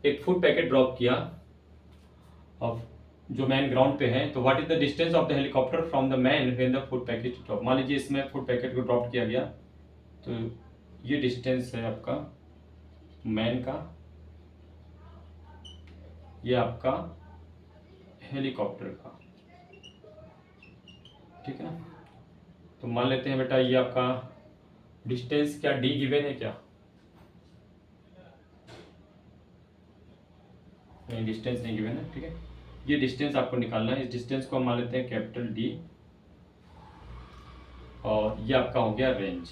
एक फूड पैकेट ड्रॉप किया और जो मैन ग्राउंड पे है, तो what is the distance of the helicopter from the man when the food packet drop. मान लीजिए इसमें फूड पैकेट को ड्रॉप किया गया, तो ये डिस्टेंस है आपका मैन का, ये आपका हेलीकॉप्टर का। ठीक है ना, तो मान लेते हैं बेटा ये आपका डिस्टेंस क्या डी गिवन है क्या? नहीं, डिस्टेंस नहीं गिवन है, ठीक है। ये डिस्टेंस आपको निकालना है। इस डिस्टेंस को हम मान लेते हैं कैपिटल डी, और ये आपका हो गया रेंज,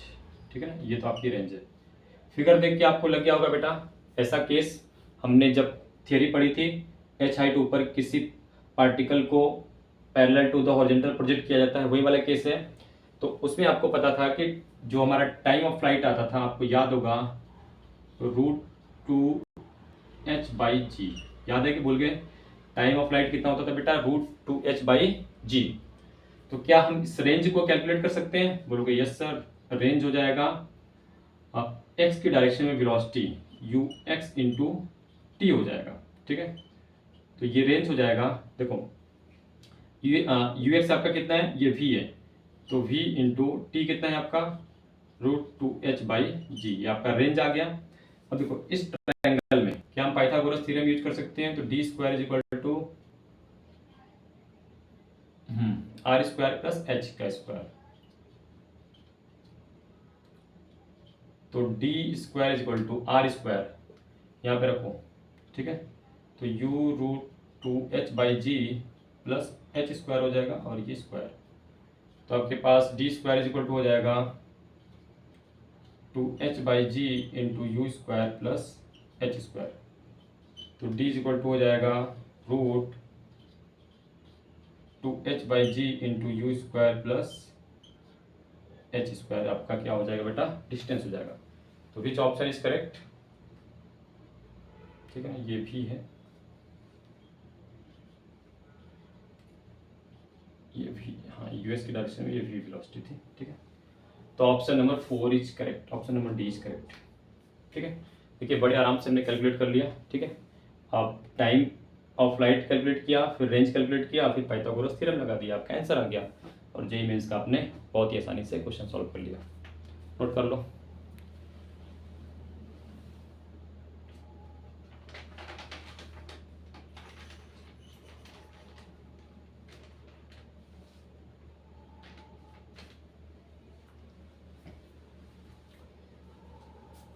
ठीक है ना। ये तो आपकी रेंज है। फिगर देख के आपको लग गया होगा बेटा, ऐसा केस हमने जब थियरी पढ़ी थी, एच हाइट ऊपर किसी पार्टिकल को parallel to the horizontal project किया जाता है, वही वाला केस है। तो उसमें आपको पता था कि जो हमारा टाइम ऑफ फ्लाइट आता था, आपको याद होगा, √2h/g। याद है कि भूल गए? टाइम ऑफ फ्लाइट कितना होता था बेटा? √2h/g। तो क्या हम इस रेंज को कैलकुलेट कर सकते हैं? बोलोगे यस सर। रेंज हो जाएगा एक्स की डायरेक्शन में वेलोसिटी ux इंटू टी हो जाएगा, ठीक है। तो ये रेंज हो जाएगा, देखो ux आपका कितना है? ये v है, तो v इंटू टी कितना है आपका? √2h/g। ये आपका रेंज आ गया। अब देखो इस ट्रायंगल में क्या हम पाइथागोरस थ्योरम यूज कर सकते हैं? तो d² = r² + h²। तो d² = r², यहाँ पे रखो, ठीक है। तो u√2h/g प्लस h² हो जाएगा, और ये स्क्वायर। तो आपके पास d² हो जाएगा 2h/g into u² plus h²। तो d हो जाएगा √2h/g into u² plus h²। आपका क्या हो जाएगा बेटा? डिस्टेंस हो जाएगा। तो विच ऑप्शन इज करेक्ट? ठीक है ना, ये भी है, ये भी, हाँ यूएस की डायरेक्शन में ये भी वेलोसिटी थी, ठीक है। तो option number 4 is correct, option number D is correct, ठीक है। देखिए बड़े आराम से हमने कैलकुलेट कर लिया, ठीक है। आप टाइम ऑफ फ्लाइट कैलकुलेट किया, फिर रेंज कैलकुलेट किया, फिर पाइथागोरस थ्योरम लगा दिया, आपका आंसर आ गया। और जेईई मेंस का आपने बहुत ही आसानी से क्वेश्चन सॉल्व कर लिया। नोट कर लो।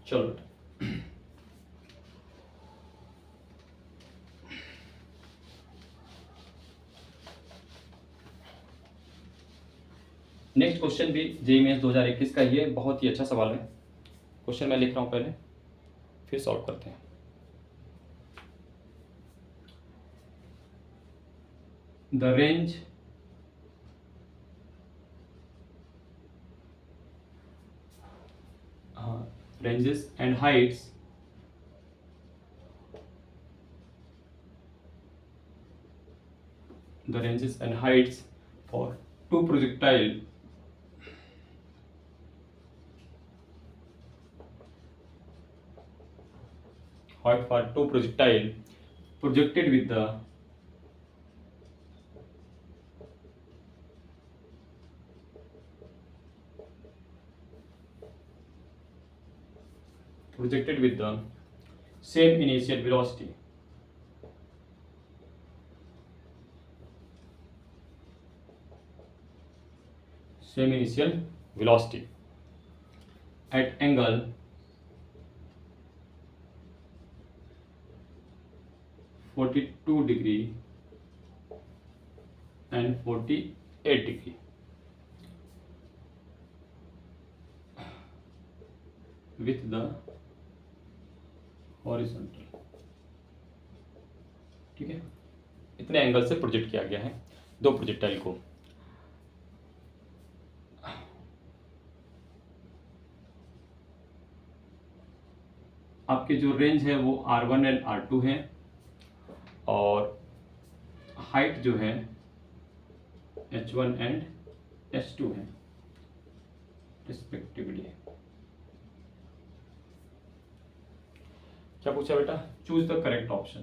चलो नेक्स्ट क्वेश्चन भी जेईई मेंस 2021 का ही है, बहुत ही अच्छा सवाल है। क्वेश्चन मैं लिख रहा हूँ पहले, फिर सॉल्व करते हैं। The range ranges and heights for two projectile projected with the same initial velocity. At angle 42 degree and 48 degree with the horizontal, ठीक है। इतने एंगल से प्रोजेक्ट किया गया है दो प्रोजेक्टाइल को। आपके जो रेंज है वो R1 एंड R2 है, और हाइट जो है H1 एंड H2 है रिस्पेक्टिवली। क्या पूछा बेटा? Choose the correct option.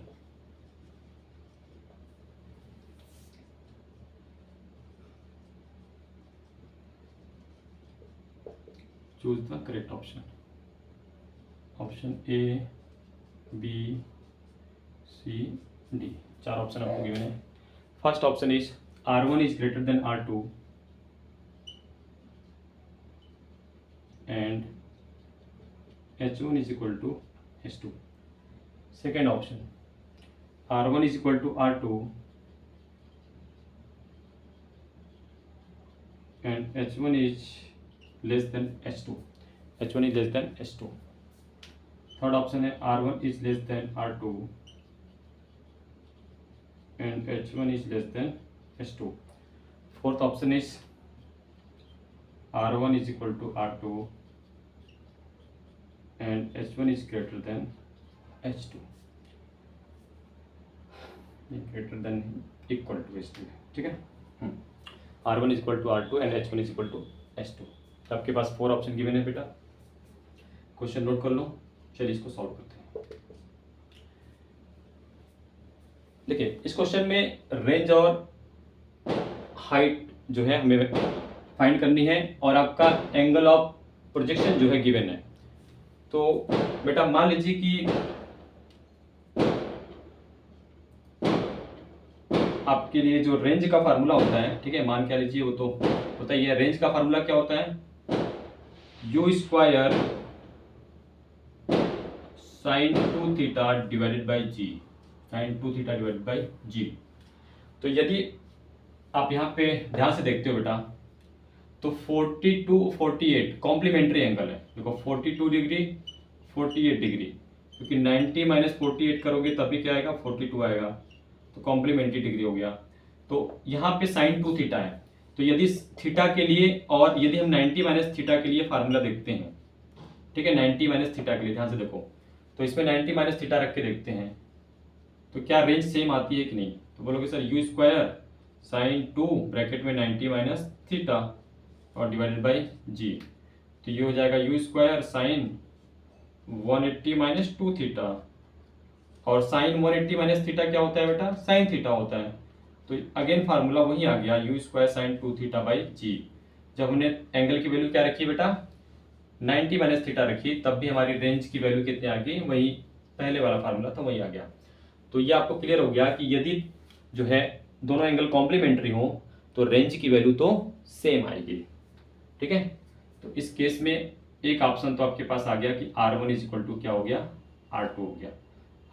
Choose the correct option. Option A, B, C, D, चार ऑप्शन आपको गिवन है। First option is R1 is greater than R2 and H1 is equal to H2. Second option, R1 is equal to R2 and H1 is less than H2. H1 is less than H2. Third option है R1 is less than R2 and H1 is less than H2. Fourth option is R1 is equal to R2 and H1 is greater than H2. greater than equal to H2. ठीक है, R1 is equal to R2 and H1 is equal to H2. तो आपके पास 4 ऑप्शन गिवन है बेटा, क्वेश्चन नोट कर लो। चलिए इसको सॉल्व करते हैं। देखिए इस क्वेश्चन में रेंज और हाइट जो है हमें फाइंड करनी है और आपका एंगल ऑफ प्रोजेक्शन जो है गिवन है। तो बेटा मान लीजिए कि आपके लिए जो रेंज का फार्मूला होता है, ठीक है, मान क्या लीजिए वो तो होता ही है। रेंज का फार्मूला क्या होता है, u square sine 2 theta divided by g, sine 2 theta divided by g. तो यदि आप यहाँ पे ध्यान से देखते हो बेटा तो 42 48 कॉम्प्लीमेंट्री एंगल है। देखो 42 डिग्री 48 डिग्री, क्योंकि 90 माइनस 48 करोगे तभी क्या आएगा 42 आएगा, तो कॉम्प्लीमेंट्री डिग्री हो गया। तो यहाँ पे साइन 2 थीटा है, तो यदि थीटा के लिए और यदि हम 90 माइनस थीटा के लिए फार्मूला देखते हैं, ठीक है, 90 माइनस थीटा के लिए ध्यान से देखो, तो इसमें 90 माइनस थीटा रख के देखते हैं तो क्या रेंज सेम आती है कि नहीं। तो बोलोगे sir you square sine 2 bracket में 90 माइनस थीटा और डिवाइडेड बाई जी, तो ये हो जाएगा u square sign 180 minus 2 theta, और साइन 180 माइनस थीटा क्या होता है बेटा, साइन थीटा होता है। तो अगेन फार्मूला वही आ गया u square sine 2 theta by g. जब हमने एंगल की वैल्यू क्या रखी बेटा 90 माइनस थीटा रखी, तब भी हमारी रेंज की वैल्यू कितनी आ गई, वही पहले वाला फार्मूला था वही आ गया। तो ये आपको क्लियर हो गया कि यदि जो है दोनों एंगल कॉम्प्लीमेंट्री हो तो रेंज की वैल्यू तो सेम आएगी। ठीक है, तो इस केस में एक ऑप्शन तो आपके पास आ गया कि R1 इज इक्वल टू क्या हो गया R2 हो गया।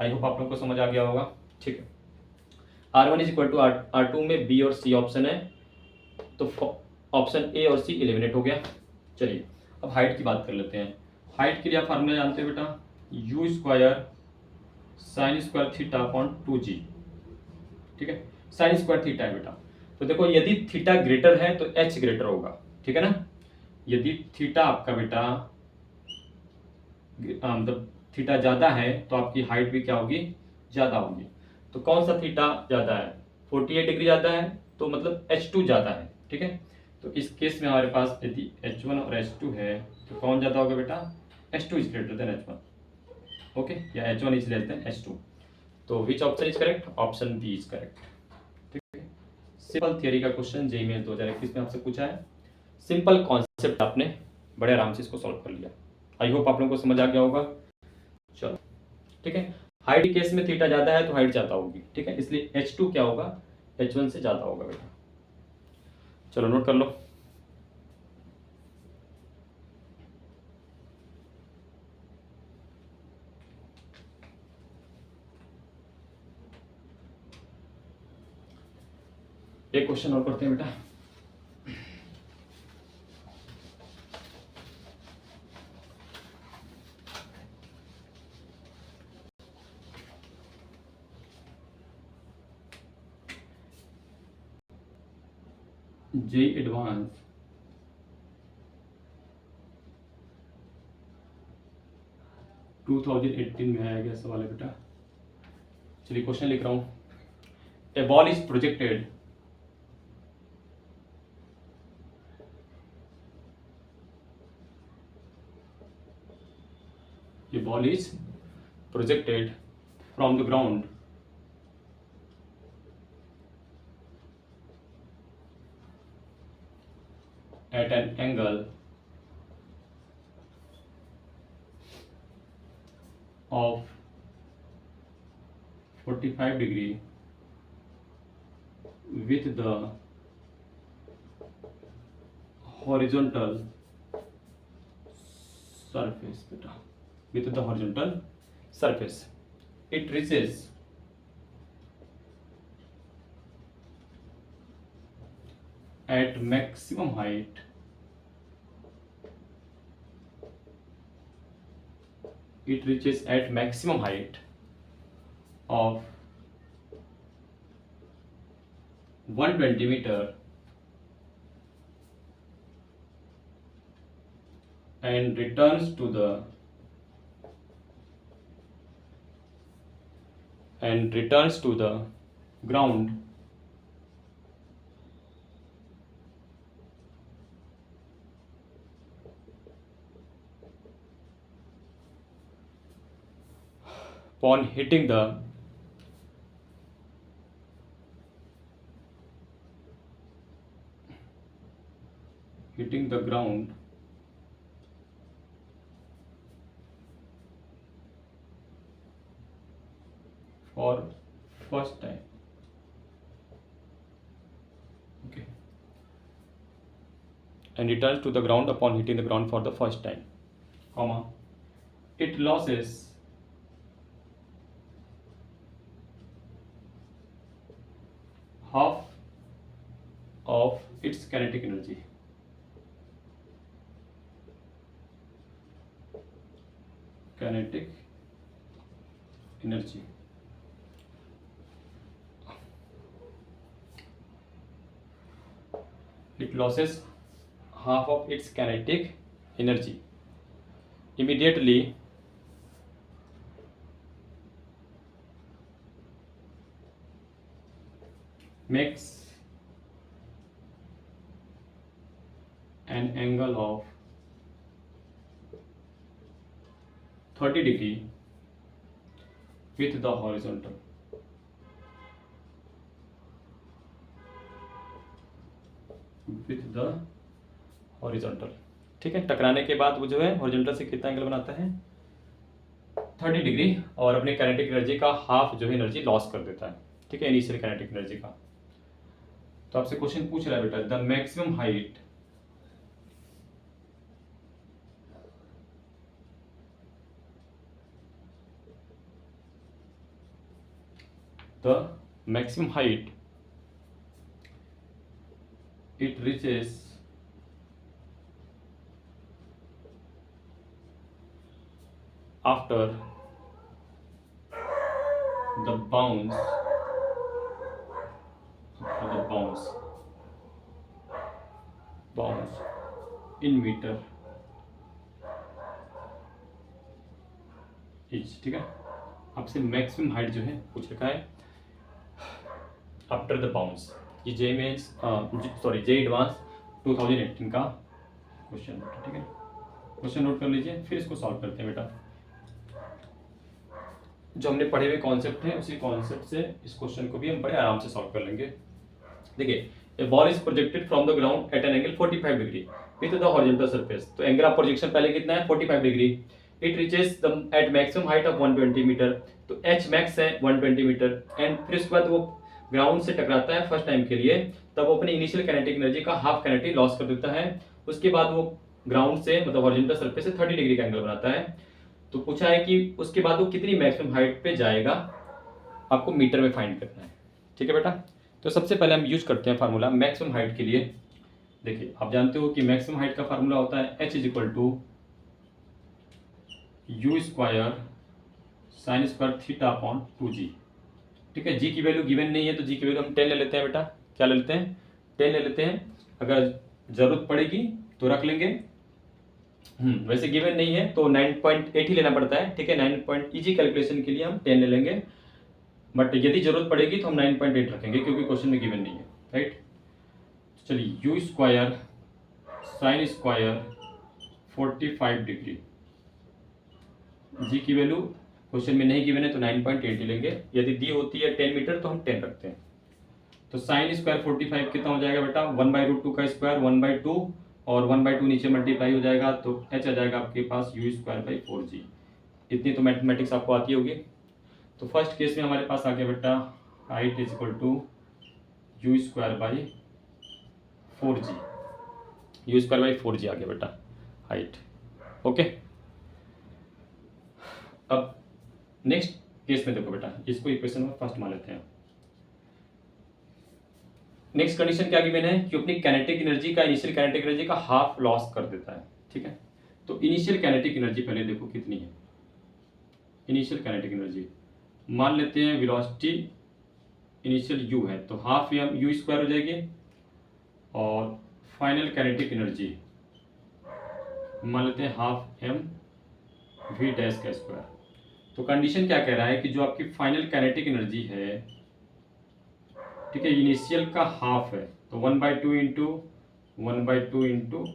आई होप आप लोगों को समझ आ गया होगा। ठीक है, R1 is equal to R2 में B और C ऑप्शन है, तो ऑप्शन A और C एलिमिनेट हो गया। चलिए अब हाइट की बात कर लेते हैं। हाइट के लिए आप फार्मूला जानते हो बेटा, you square sine square theta upon 2g। ठीक है, साइन स्क्वायर थीटा है बेटा, तो देखो यदि थीटा ग्रेटर है तो h ग्रेटर होगा, ठीक है ना। यदि थीटा आपका बेटा मतलब थीटा ज़्यादा है तो आपकी हाइट भी क्या होगी, ज़्यादा होगी। तो कौन सा थीटा ज़्यादा है, 48 डिग्री ज़्यादा है, तो मतलब H2 ज़्यादा है। ठीक है, तो इस केस में हमारे पास यदि H1 और H2 है तो कौन ज़्यादा होगा बेटा, H2 is greater then H1, okay, या H1 is less than H2। तो which option is correct, option B is correct. ठीक है, सिंपल थियरी का क्वेश्चन जेईई मेंस 2021 में आपसे पूछा है। सिंपल कॉन्सेप्ट आपने बड़े आराम से इसको सॉल्व कर लिया। आई होप आप लोगों को समझ आ गया होगा। चलो ठीक है, हाइट केस में थीटा ज़्यादा है तो हाइट ज़्यादा होगी, ठीक है, इसलिए H2 क्या होगा, H1 से ज़्यादा होगा बेटा। चलो नोट कर लो। एक क्वेश्चन और करते हैं बेटा। जेईई एडवांस टू 2018 में आया गया सवाल है बेटा। चलिए क्वेश्चन लिख रहा हूं। A ball is projected A ball is projected from the ground at an angle of 45 degree with the horizontal surface beta with the horizontal surface. It reaches at maximum height of 120 meter and returns to the ground upon hitting the ground for first time. Okay. And returns to the ground upon hitting the ground for the first time, comma, it loses half of its kinetic energy. It loses half of its kinetic energy. Immediately makes an angle of 30 degree with the horizontal. ठीक है, टकराने के बाद वो जो है हॉरिजॉन्टल से कितना एंगल बनाता है 30 डिग्री और अपने काइनेटिक एनर्जी का हाफ जो है एनर्जी लॉस कर देता है। ठीक है, इनिशियल काइनेटिक एनर्जी का। तो आपसे क्वेश्चन पूछ रहा है बेटा the maximum height it reaches after the bounce in meter each। ठीक है, आपसे मैक्सिमम हाइट जो है पूछ रखा है आफ्टर द बाउंस। ये जे एडवांस 2018 का क्वेश्चन। ठीक है, क्वेश्चन नोट कर लीजिए, फिर इसको सॉल्व करते हैं बेटा। जो हमने पढ़े हुए कॉन्सेप्ट है उसी कॉन्सेप्ट से इस क्वेश्चन को भी हम बड़े आराम से सॉल्व कर लेंगे। देखिए, a ball is projected from the ground at an angle 45 degree with the horizontal surface. तो एंगल ऑफ प्रोजेक्शन पहले कितना है 45 degree. It reaches the at maximum height of 120 metre. तो एच मैक्स है 120 मीटर एंड फिर उसके बाद वो ग्राउंड से टकराता है फर्स्ट टाइम के लिए, तब वो अपनी इनिशियल काइनेटिक एनर्जी का हाफ काइनेटिक लॉस कर देता है। उसके बाद वो ग्राउंड से मतलब हॉरिजॉन्टल सरफेस से 30 डिग्री का एंगल बनाता है। तो पूछा है कि उसके बाद वो कितनी मैक्सिमम हाइट पे जाएगा, आपको मीटर में फाइंड करना है। ठीक है बेटा, तो सबसे पहले हम यूज करते हैं फार्मूला मैक्सिमम हाइट के लिए। देखिए, आप जानते हो कि मैक्सिमम हाइट का फार्मूला होता है h is equal to u square sine square theta upon 2g। ठीक है, जी की वैल्यू गिवन नहीं है तो जी की वैल्यू हम 10 ले लेते हैं बेटा। क्या ले लेते हैं 10 ले लेते हैं, अगर जरूरत पड़ेगी तो रख लेंगे। वैसे गिवन नहीं है तो 9.8 ही लेना पड़ता है। ठीक है, 9. इजी कैलकुलेशन के लिए हम 10 ले लेंगे, बट यदि जरूरत पड़ेगी तो हम 9.8 रखेंगे क्योंकि क्वेश्चन में गिवन नहीं है। राइट, चलिए u square sine square 45 degree, g की वैल्यू क्वेश्चन में नहीं गिवन है तो 9.8 लेंगे। यदि दी होती है 10 मीटर तो हम 10 रखते हैं। तो साइन स्क्वायर 45 कितना हो जाएगा बेटा 1/√2 का स्क्वायर 1/2 और 1/2 नीचे मल्टीप्लाई हो जाएगा तो h आ जाएगा आपके पास u स्क्वायर बाई 4g। इतनी तो मैथमेटिक्स आपको आती होगी। तो फर्स्ट केस में हमारे पास आ गया बेटा height is equal to u square by 4g। u square by 4g आ गया बेटा हाइट। ओके, अब नेक्स्ट केस में देखो बेटा, इसको इक्वेशन में फर्स्ट मान लेते हैं। नेक्स्ट कंडीशन क्या गिवन है कि अपनी काइनेटिक एनर्जी का, इनिशियल काइनेटिक एनर्जी का हाफ लॉस कर देता है। ठीक है, तो इनिशियल काइनेटिक एनर्जी पहले देखो कितनी है। इनिशियल काइनेटिक एनर्जी मान लेते हैं वेलोसिटी इनिशियल u है, तो हाफ एम यू स्क्वायर हो जाएगी, और फाइनल काइनेटिक एनर्जी मान लेते हैं हाफ एम वी डैश का स्क्वायर। तो कंडीशन क्या कह रहा है कि जो आपकी फाइनल काइनेटिक एनर्जी है, ठीक है, इनिशियल का हाफ है, तो 1/2 into 1/2 into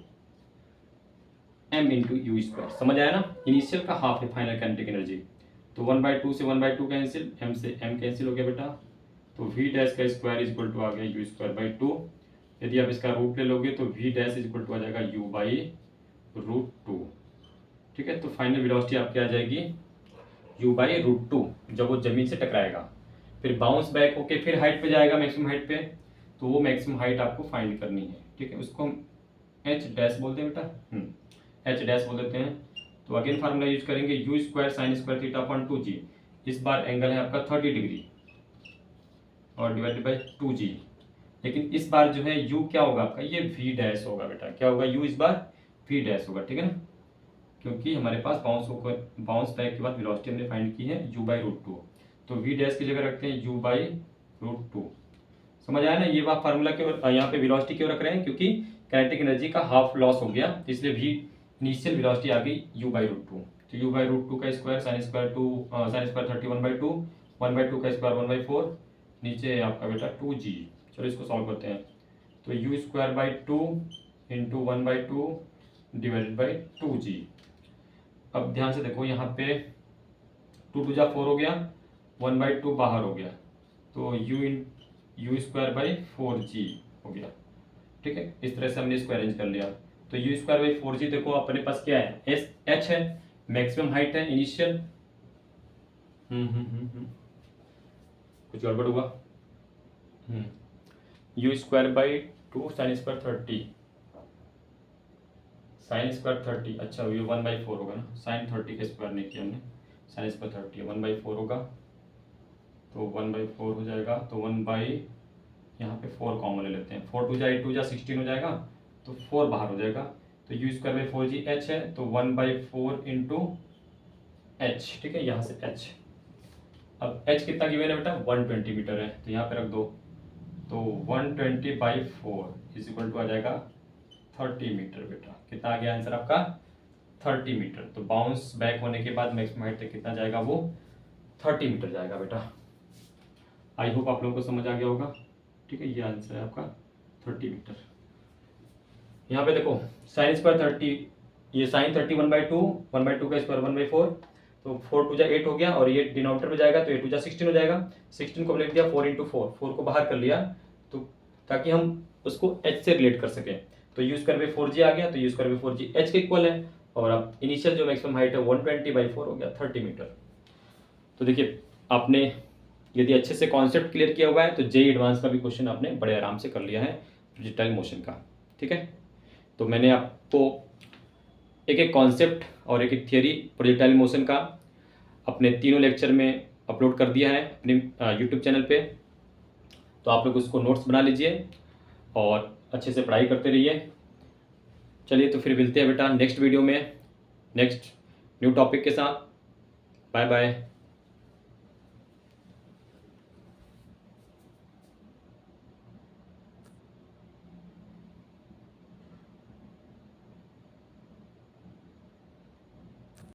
m into u square. समझ आया ना, इनिशियल का हाफ है फाइनल काइनेटिक एनर्जी, तो 1/2 से 1/2 कैंसिल, एम से एम कैंसिल हो गया बेटा, तो वी डैश का स्क्वायर इज इक्वल टू आ गया यू स्क्वायर बाई 2। यदि आप इसका रूट ले लोगे तो v dash is equal to आ जाएगा यू बाई रूट 2। ठीक है, तो फाइनल वेलोसिटी आपकी आ जाएगी यू बाई रूट 2 जब वो जमीन से टकराएगा, फिर बाउंस बैक होके फिर हाइट पे जाएगा, मैक्सिमम हाइट पे, तो वो मैक्सिमम हाइट आपको फाइंड करनी है। ठीक है, उसको हम एच डैश बोलते हैं बेटा, एच डैश बोल देते हैं। तो अगेन फार्मूला यूज करेंगे you square sine square theta upon 2g। इस बार एंगल है आपका 30 डिग्री और डिवाइडेड बाई 2g, लेकिन इस बार जो है u क्या होगा आपका, ये v डैश होगा बेटा। क्या होगा, u इस बार v डैश होगा। ठीक है ना, क्योंकि हमारे पास बाउंस बैक के बाद वेलोसिटी हमने फाइंड की है u बाई रूट 2, तो v डैश की जगह रखते हैं u बाई रूट 2। समझ आया ना, ये बात फार्मूला क्यों यहाँ पे वेलोसिटी क्यों रख रहे हैं, क्योंकि काइनेटिक एनर्जी का हाफ लॉस हो गया, तो इसलिए v इनिशियल वेलोसिटी आ गई u बाई रूट 2। तो u बाई रूट 2 का स्क्वायर साइन स्क्वायर 30 1/2, 1/2 का स्क्वायर 1/4, नीचे आपका बेटा 2g। चलो इसको सॉल्व करते हैं, तो u square by 2 into 1/2 divided by 2g। अब ध्यान से देखो, यहाँ पे 2 2 जा 4 हो गया, 1/2 बाहर हो गया, तो यू स्क्वायर बाई 4g हो गया। ठीक है, इस तरह से हमने इसको अरेंज कर लिया। तो यू स्क्वायर बाई 4g देखो अपने पास क्या है, एस एच है, मैक्सिमम हाइट है इनिशियल। कुछ गड़बड़ हुआ। You square by 2 sine square 30, sine square 30, अच्छा ये 1/4 होगा ना, साइन 30 का स्क्वायर नहीं किया हमने, साइन स्क्वायर 30 1/4 होगा, तो 1/4 हो जाएगा, तो 1 बाई यहाँ पे 4 कॉमन ले लेते हैं, 4 2 जा 8 2 जा 16 हो जाएगा, तो 4 बाहर हो जाएगा, तो u square by 4g H है, तो 1/4 इंटू एच। ठीक है, यहाँ से एच, अब एच कितना गिवन है बेटा, 120 मीटर है, तो यहाँ पे रख दो, तो 120/4 इज इक्वल टू आ जाएगा 30 मीटर बेटा। कितना आ गया आंसर आपका, 30 मीटर। तो बाउंस बैक होने के बाद मैक्सिमम हाइट तक कितना जाएगा, वो 30 मीटर जाएगा बेटा। आई होप आप लोगों को समझ आ गया होगा। ठीक है, ये आंसर है आपका 30 मीटर। यहाँ पे देखो साइन स्क्वायर 30, ये साइन 30 1/2, 1/2 का स्क्वायर 1/4, तो 4 2 जा 8 हो गया, और ये डिनोमिनेटर में जाएगा, तो 8 2 जा 16 हो जाएगा। 16 को लिख दिया 4 इंटू 4 को बाहर कर लिया, तो ताकि हम उसको h से रिलेट कर सकें, तो यू स्क्वायर बाई 4g आ गया, तो u square by 4g h के इक्वल है, और अब इनिशियल जो मैक्सिमम हाइट है 120/4 हो गया 30 मीटर। तो देखिए, आपने यदि अच्छे से कॉन्सेप्ट क्लियर किया हुआ है तो जेईई एडवांस का भी क्वेश्चन आपने बड़े आराम से कर लिया है प्रोजेक्टाइल मोशन का। ठीक है, तो मैंने आपको एक एक कॉन्सेप्ट और एक एक थियरी प्रोजेक्टाइल मोशन का अपने तीनों लेक्चर में अपलोड कर दिया है अपने यूट्यूब चैनल पे, तो आप लोग उसको नोट्स बना लीजिए और अच्छे से पढ़ाई करते रहिए। चलिए, तो फिर मिलते हैं बेटा नेक्स्ट वीडियो में नेक्स्ट न्यू टॉपिक के साथ। Bye bye.